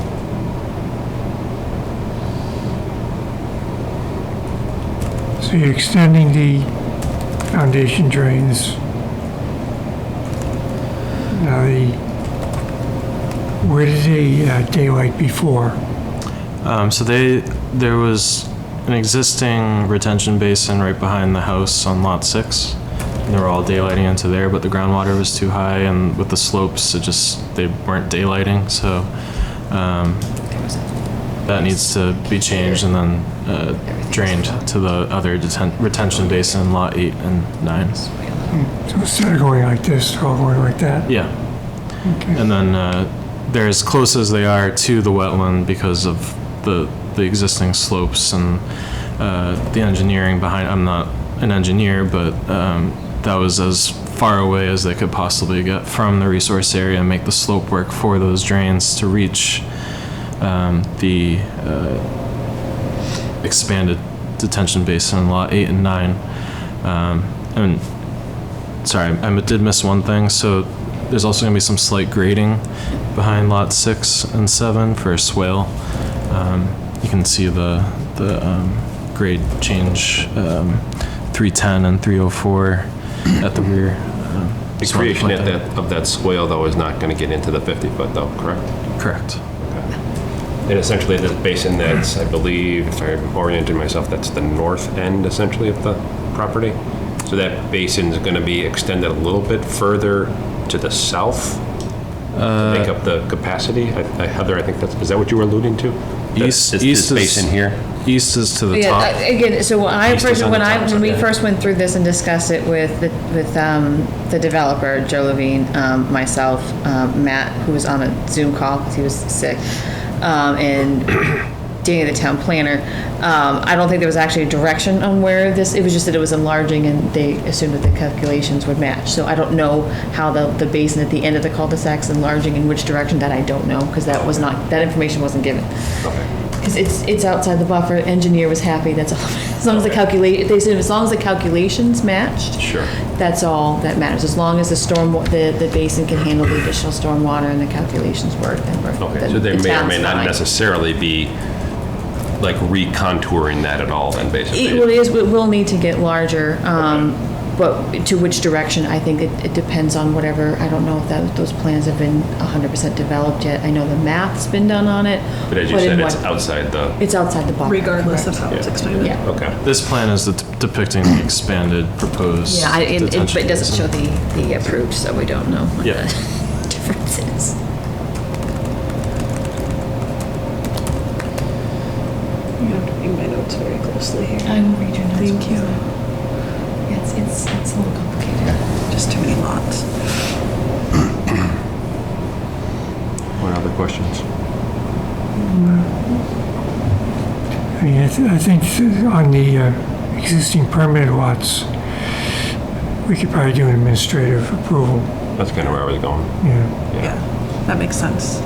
So you're extending the foundation drains. Now, where did they daylight before? So there was an existing retention basin right behind the house on lot 6. And they were all daylighting into there, but the groundwater was too high, and with the slopes, they weren't daylighting. So that needs to be changed and then drained to the other retention basin, lot 8 and 9. So instead of going like this, they're all going like that? Yeah. Okay. And then they're as close as they are to the wetland because of the existing slopes and the engineering behind. I'm not an engineer, but that was as far away as they could possibly get from the resource area and make the slope work for those drains to reach the expanded detention basin in lot 8 and 9. And sorry, I did miss one thing. So there's also going to be some slight grading behind lot 6 and 7 for a swale. You can see the grade change 310 and 304 at the rear. The creation of that swale, though, is not going to get into the 50-foot, though, correct? Correct. And essentially, the basin that's, I believe, if I'm orienting myself, that's the north end, essentially, of the property. So that basin is going to be extended a little bit further to the south to make up the capacity. Heather, I think is that what you were alluding to? East This is basin here? East is to the Yeah, top. again, so East is on the top, when we okay. first went through this and discussed it with the developer, Joe Levine, myself, Matt, who was on a Zoom call because he was sick, and Danny, the town planner, I don't think there was actually a direction on where it was just that it was enlarging and they assumed that the calculations would match. So I don't know how the basin at the end of the cul-de-sac is enlarging, in which direction, that I don't know, because that information wasn't given. Okay. Because it's outside the buffer. Engineer was happy. That's all. As long as as long as the calculations matched. Sure. That's all that matters. As long as the basin can handle the additional stormwater and the calculations work, then we're. Okay, then so they the may or town's may not fine. necessarily be like recontouring that at all, then, basically. It will need to get larger, but to which direction, I think it depends on whatever. I don't know if those plans have been 100% developed yet. I know the math's been done on it. But as you said, it's outside the... It's outside the buffer. Regardless of correct. how it's expanded. Yeah. Okay. This plan is depicting the expanded proposed Yeah, but it detention doesn't show basin. the approved, so we don't know what Yeah. the difference is. You have to read my notes. notes very closely here. I will read your notes. Thank you. Yeah, it's a little complicated. Just too many lots. What other questions? I mean, I think on the existing permitted lots, we could probably do an administrative approval, That's kind of where I was going. yeah. Yeah, that makes sense.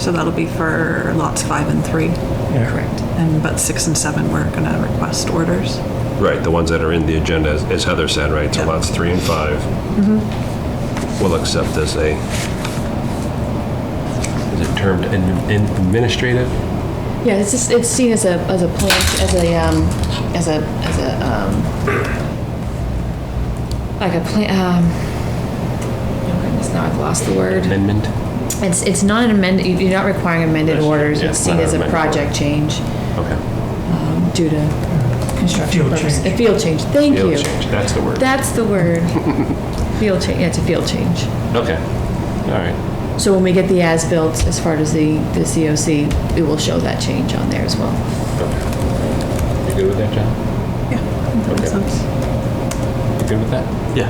So that'll be for lots 5 and 3, Yeah. Correct. but 6 and 7 we're gonna request orders. Right, the ones that are in the agenda, as Heather said, right? So Yeah. lots 3 and 5. We'll accept as a, is it termed administrative? Yeah, it's seen as a plan, like a plan, oh goodness, now I've lost the word. Amendment? It's not an amended, you're not requiring amended orders, Yeah, it's seen not as a amended project change, Okay. due to construction Field purposes. change. A field change, thank you. Field change, that's the word. That's the word. Field change, yeah, it's a field change. Okay, all right. So when we get the as-built, as far as the COC, it will show that change on there as well. You good with that, John? Yeah, I think that makes Okay. sense. You good with that? Yeah.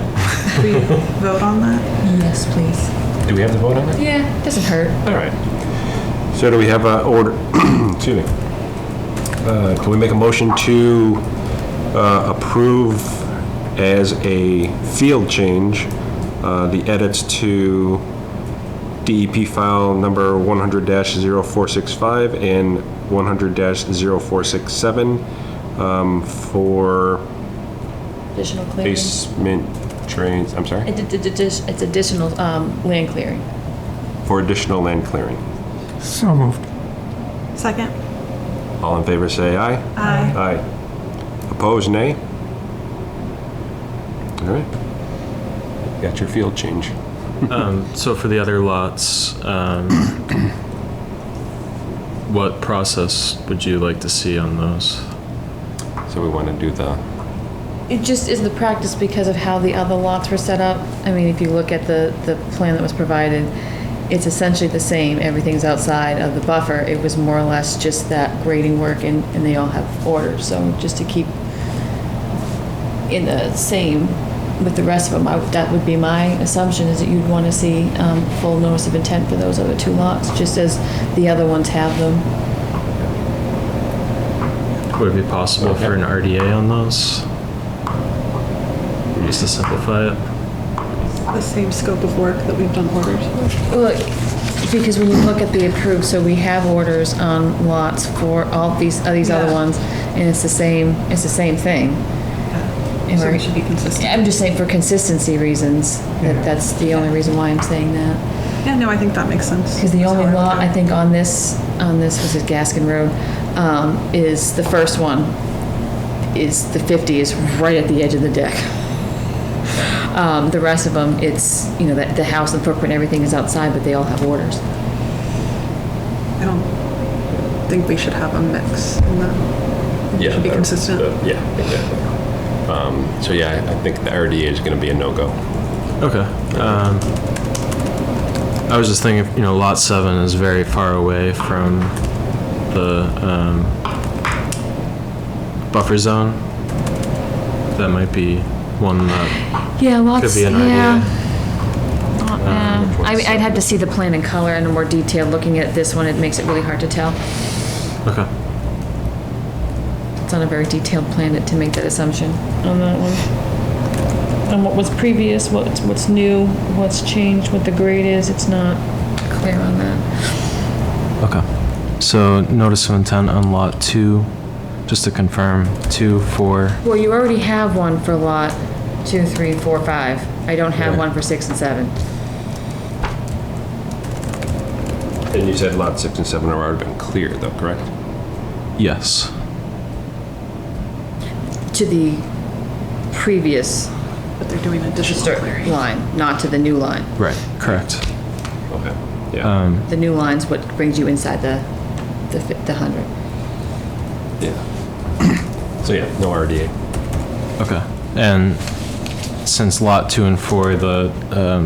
We vote on that? Yes, please. Do we have to vote on that? Yeah, doesn't hurt. All right. So do we have a order, excuse me. Can we make a motion to approve as a field change the edits to DEP file number 100-0465 and 100-0467 for Additional clearing. basement drains, I'm sorry, It's additional land clearing. for additional land clearing. So moved. Second? All in favor, say aye. Aye. Aye. Opposed, nay? All right. Got your field change. So for the other lots, what process would you like to see on those? So we want to do the, It just is the practice because of how the other lots were set up. I mean, if you look at the plan that was provided, it's essentially the same. Everything's outside of the buffer. It was more or less just that grading work and they all have orders. So just to keep in the same with the rest of them, that would be my assumption is that you'd want to see full notice of intent for those other 2 lots, just as the other ones have them. Would it be possible for an RDA on those? Just to simplify it? The same scope of work that we've done orders for. Well, because when you look at the approved, so we have orders on lots for all these other Yeah. ones, and it's the same thing. And So we we're- should be consistent. I'm just saying for consistency reasons, that's the only reason why I'm saying that. Yeah, no, I think that makes sense. Because the That's only how I lot, would I do it. think on this was it Gaskin Road, is the first one, is the 50 is right at the edge of the deck. The rest of them, it's, that the house and footprint, everything is outside, but they all have orders. I don't think we should have a mix in that. We should be consistent. Yeah, exactly. So yeah, I think the RDA is going to be a no-go. Okay. I was just thinking, lot 7 is very far away from the buffer zone. That might be one that Yeah, lots, could be an yeah. idea. I'd have to see the plan in color and more detail. Looking at this one, it makes it really hard to tell. Okay. It's on a very detailed plan to make that assumption on that one. And what was previous, what's new, what's changed, what the grade is, it's not clear on that. Okay. So notice of intent on lot 2, just to confirm, 2, 4. Well, you already have one for lot 2, 3, 4, 5. I don't have Yeah. one for 6 and 7. And you said lot 6 and 7 have already been cleared though, correct? Yes. To the previous But they're doing additional clearing. line, not to the new line. Right. Correct. Okay, yeah, The new line's what brings you inside the 100. yeah. So yeah, no RDA. Okay. And since lot 2 and 4, the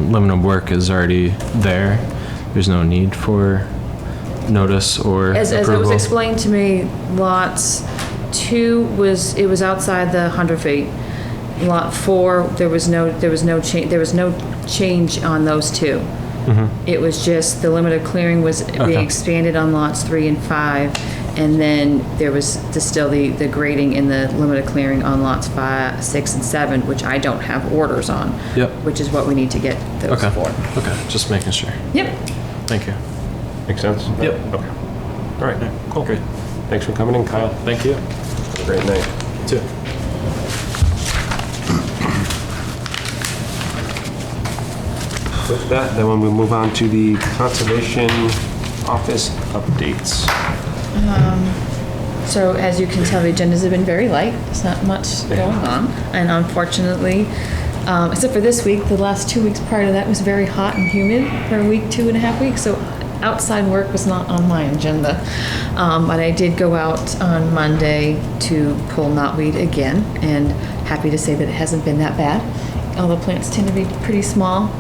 limit of work is already there, there's no need for notice or As it was approval? explained to me, lots 2 was outside the 100 feet. Lot 4, there was no change on those 2. It was just the limit of clearing was being Okay. expanded on lots 3 and 5, and then there was still the grading in the limit of clearing on lots 5, 6, and 7, which I don't have orders on. Yep. Which is what we need to get those Okay, for. okay, just making sure. Yep. Thank you. Make sense? Yep. Okay. All right, cool. Great. Thanks for coming in, Kyle. Thank you. Have a great night. You too. With that, then when we move on to the Conservation Office updates. So as you can tell, the agendas have been very light. There's not much going on. And unfortunately, except for this week, the last 2 weeks prior to that was very hot and humid for a week, 2.5 weeks. So outside work was not on my agenda. But I did go out on Monday to pull knotweed again, and happy to say that it hasn't been that bad. All the plants tend to be pretty small,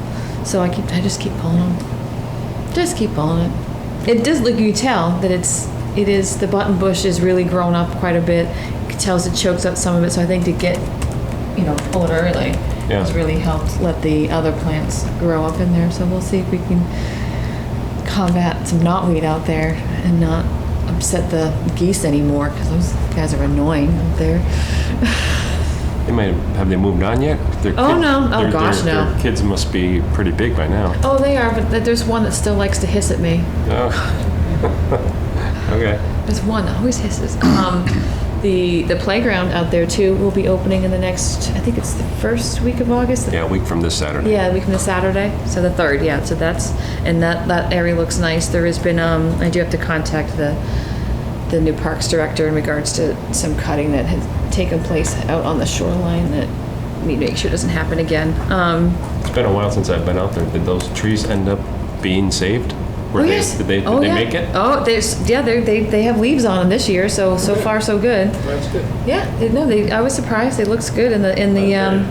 so I just keep pulling them. Just keep pulling it. It does look, you tell that the button bush is really grown up quite a bit. It tells it chokes up some of it, so I think to get, pull it early has really helped let the other plants grow up in there. So we'll see if we can combat some knotweed out there and not upset the geese anymore, because those guys are annoying out there. Have they moved on yet? Oh, no. Oh, gosh, no. Their kids must be pretty big by now. Oh, they are, but there's one that still likes to hiss at me. Oh. Okay. There's one that always hisses. The playground out there too will be opening in the next, I think it's the first week of August. Yeah, a week from this Saturday. Yeah, a week from this Saturday. So the 3rd, yeah. So that area looks nice. There has been, I do have to contact the new parks director in regards to some cutting that has taken place out on the shoreline that we need to make sure doesn't happen again. It's been a while since I've been out there. Did those trees end up being saved? Yes. Did they yeah. make it? Oh, they have leaves on them this year, so far so good. That's good. Yeah, I was surprised. It looks good in the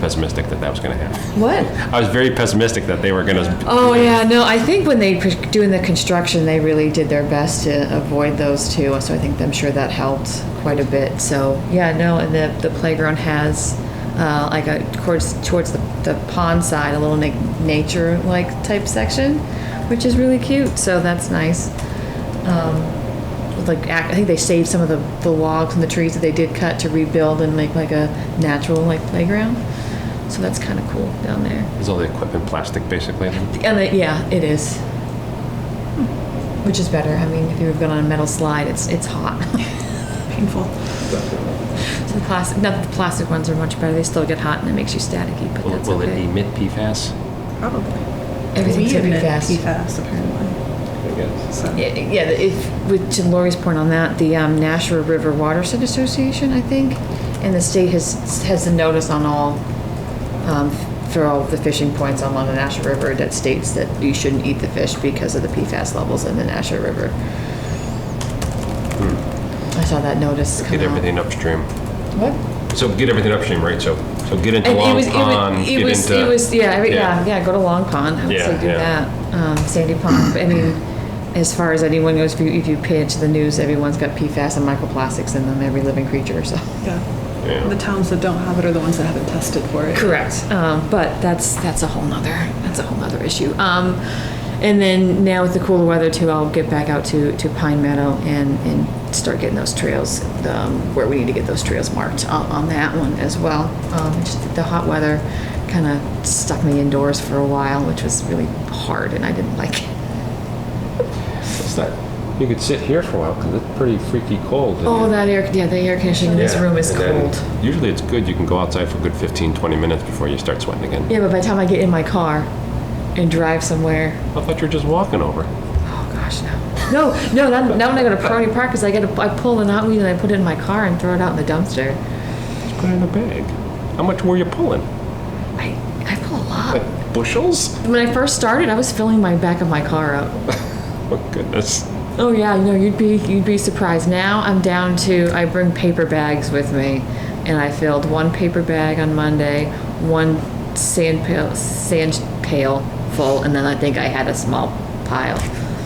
Pessimistic that was going to happen. what? I was very pessimistic that they were going to. Oh yeah, no. I think when they doing the construction, they really did their best to avoid those two. So I'm sure that helped quite a bit. So yeah, no. And the playground has towards the pond side a little nature like type section, which is really cute. So that's nice. I think they saved some of the logs and the trees that they did cut to rebuild and make like a natural playground. So that's kind of cool down there. Is all the equipment plastic basically? And yeah, it is. Which is better. I mean, if you've been on a metal slide, it's hot. Painful. So the plastic ones are much better. They still get hot and it makes you staticky, but that's Will okay. it emit PFAS? Probably. Everything's We emit PFAS. PFAS, apparently. I guess. So. To Lori's point on that, the Nashua River Watershed Association, I think, and the state has a notice on all, for all the fishing points along the Nashua River that states that you shouldn't eat the fish because of the PFAS levels in the Nashua River. I saw that notice come Get out. everything upstream. What? So get everything upstream, right? So get into And Long Pond. it was, go to Long Pond. I would Yeah, say do yeah. that. Sandy Pond. But, I mean, as far as anyone goes, if you pay into the news, everyone's got PFAS and microplastics in them, every living creature, so. Yeah. Yeah. The towns that don't have it are the ones that haven't tested for it. Correct. But that's a whole nother issue. And then now with the cooler weather too, I'll get back out to Pine Meadow and start getting those trails, where we need to get those trails marked on that one as well. Just the hot weather kind of stuck me indoors for a while, which was really hard and I didn't like it. It's not. You could sit here for a while because it's pretty freaky cold. Oh, the air conditioning in this Yeah, room is and then cold. Usually it's good. You can go outside for a good 15, 20 minutes before you start sweating again. Yeah, but by the time I get in my car and drive somewhere, I thought you were just walking over. oh gosh, no. No, now when I go to Prairie Park, because I pull the knotweed and I put it in my car and throw it out in the dumpster. Just put it in a bag. How much were you pulling? I pull a lot. Like bushels? When I first started, I was filling my back of my car up. Oh goodness. Oh yeah, you'd be surprised. Now I'm down to, I bring paper bags with me, and I filled one paper bag on Monday, one sand pail full, and then I think I had a small pile.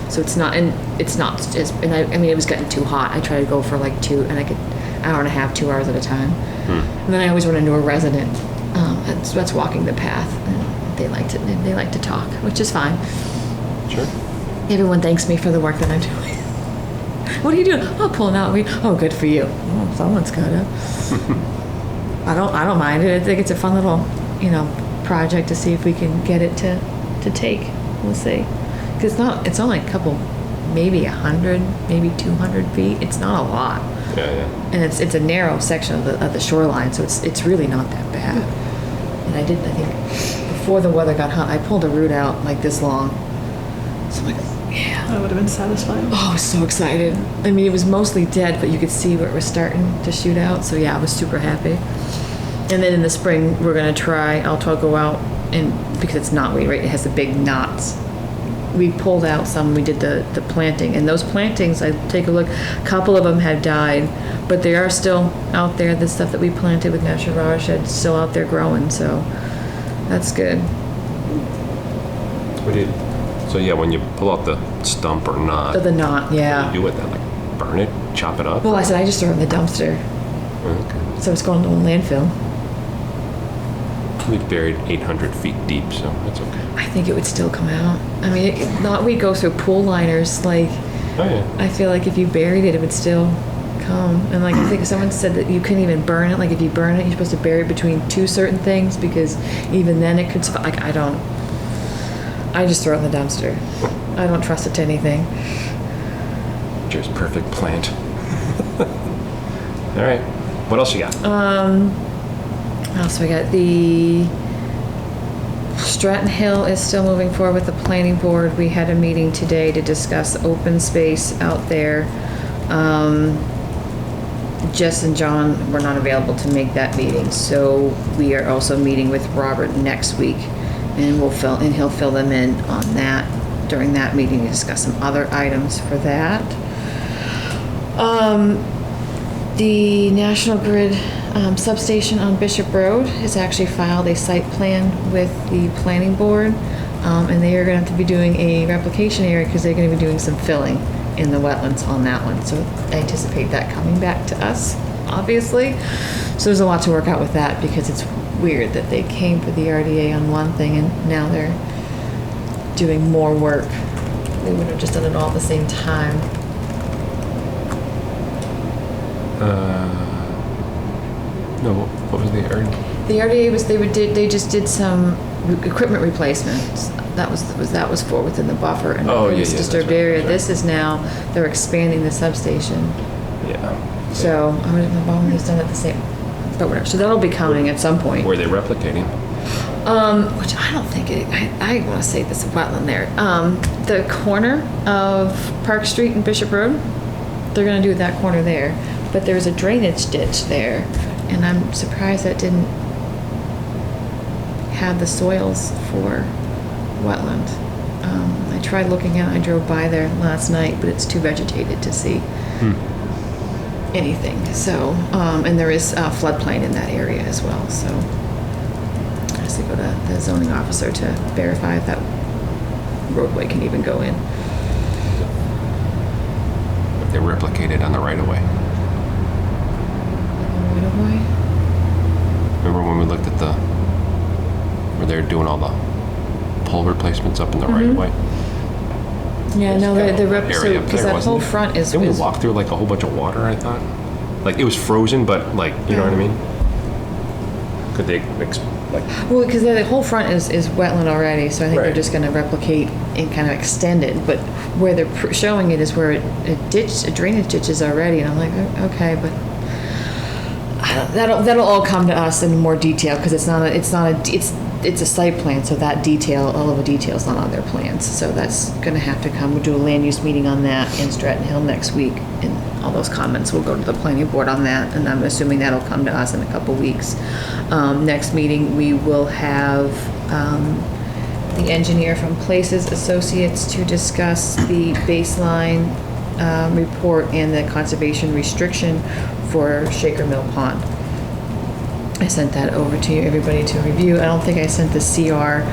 So it's not, and it's not just, and I mean, it was getting too hot. I tried to go for like 2, and I could, hour and a half, 2 hours at a time. And then I always run into a resident, that's walking the path, and they like to talk, which is fine. Sure. Everyone thanks me for the work that I'm doing. What are you doing? Oh, pulling out. Oh, good for you. Oh, someone's got it. I don't mind it. I think it's a fun little, project to see if we can get it to take. We'll see. Because it's only a couple, maybe 100, maybe 200 feet. It's not a lot. Yeah. And it's a narrow section of the shoreline, so it's really not that bad. And I think before the weather got hot, I pulled a root out like this long. So I'm like, yeah. That would have been satisfying. Oh, I was so excited. I mean, it was mostly dead, but you could see where it was starting to shoot out. So yeah, I was super happy. And then in the spring, we're gonna try, I'll go out, and because it's knotweed, right? It has the big knots. We pulled out some, we did the planting, and those plantings, I take a look, a couple of them had died, but they are still out there. The stuff that we planted with natural watershed is still out there growing, so that's good. So yeah, when you pull out the stump or knot, The knot, what yeah. do you do with that? Like burn it, chop it up? Well, I said I just throw it in the dumpster, Okay. so it's going to a landfill. We've buried 800 feet deep, so that's okay. I think it would still come out. I mean, knotweed goes through pool liners, like, Oh yeah. I feel like if you buried it, it would still come. And like, I think someone said that you couldn't even burn it. Like, if you burn it, you're supposed to bury it between 2 certain things, because even then it could, like, I just throw it in the dumpster. I don't trust it to anything. Just perfect plant. All right. What else you got? What else we got? The Stratton Hill is still moving forward with the planning board. We had a meeting today to discuss open space out there. Jess and John were not available to make that meeting, so we are also meeting with Robert next week, and he'll fill them in on that during that meeting to discuss some other items for that. The National Grid substation on Bishop Road has actually filed a site plan with the planning board, and they are going to have to be doing a replication area because they're going to be doing some filling in the wetlands on that one. So I anticipate that coming back to us, obviously. So there's a lot to work out with that, because it's weird that they came for the RDA on one thing and now they're doing more work. They would have just done it all at the same time. No, what was the urge? The RDA was, they just did some equipment replacements. That was for within the buffer and Oh, yeah, it's yeah, disturbed that's right, area. that's right. This is now, they're expanding the substation. Yeah. So, I would have been just done it the same, but whatever. So that'll be coming at some point. Were they replicating? Which I don't think I want to say this wetland there. The corner of Park Street and Bishop Road, they're gonna do that corner there. But there's a drainage ditch there, and I'm surprised that didn't have the soils for wetland. I tried looking at it, I drove by there last night, but it's too vegetated to see anything. So, and there is a floodplain in that area as well, so I have to go to the zoning officer to verify if that roadway can even go in. If they replicated on the right of way. Right away? Remember when we looked at where they're doing all the pole replacements up in the right of way? Yeah, no, the area so up because there, that whole wasn't it? front is. Didn't we is- walk through like a whole bunch of water, I thought? Like it was frozen, but like, you know what I mean? Could they, Well, because the whole front is wetland already, so I think they're Right. just going to replicate and kind of extend it. But where they're showing it is where a drainage ditch is already, and I'm like, okay, but that'll all come to us in more detail, because it's a site plan, so that detail, all of the details not on their plans. So that's going to have to come. We'll do a land use meeting on that in Stratton Hill next week, and all those comments will go to the planning board on that, and I'm assuming that'll come to us in a couple weeks. Next meeting, we will have the engineer from Places Associates to discuss the baseline report and the conservation restriction for Shaker Mill Pond. I sent that over to everybody to review. I don't think I sent the CR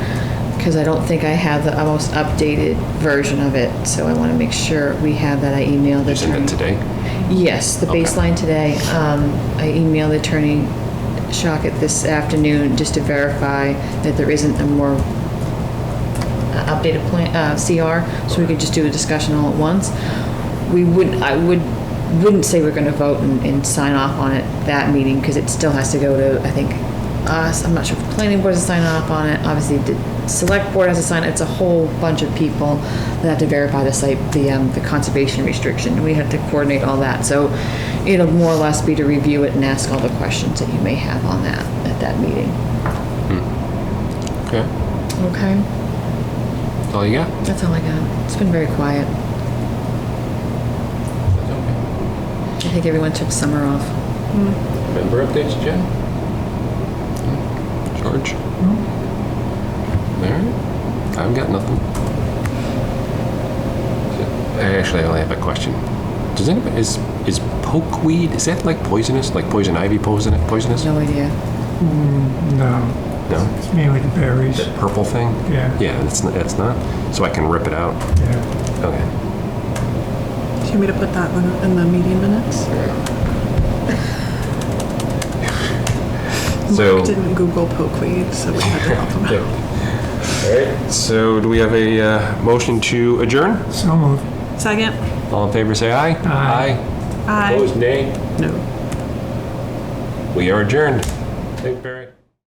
because I don't think I have the most updated version of it, so I want to make sure we have that. I emailed the You sent it attorney. today? Yes, the Okay. baseline today. I emailed Attorney Shockett this afternoon just to verify that there isn't a more updated plan, CR, so we could just do a discussion all at once. Wouldn't say we're gonna vote and sign off on it that meeting, because it still has to go to, I think, us. I'm not sure if the planning board has to sign off on it. Obviously, the select board has to sign it. It's a whole bunch of people that have to verify the site, the conservation restriction. We have to coordinate all that. So it'll more or less be to review it and ask all the questions that you may have on that at that meeting. Okay. Okay? That's all you got? That's all I got. It's been very quiet. I think everyone took summer off. Member updates, Jen? George? All right. I've got nothing. Actually, I only have a question. Does anybody, is pokeweed, is that like poisonous? Like poison ivy poisonous? No idea. No, No? it's mainly the berries. That purple thing? Yeah. Yeah, it's not. So I can rip it out? Yeah. Okay. Do you want me to put that one in the meeting minutes? So. Mark didn't Google pokeweed, so we had to help him Yeah. out. All right, so do we have a motion to adjourn? So moved. Second? All in favor, say aye. Aye. Aye. Opposed, nay. No. We are adjourned. Thank you, Barry.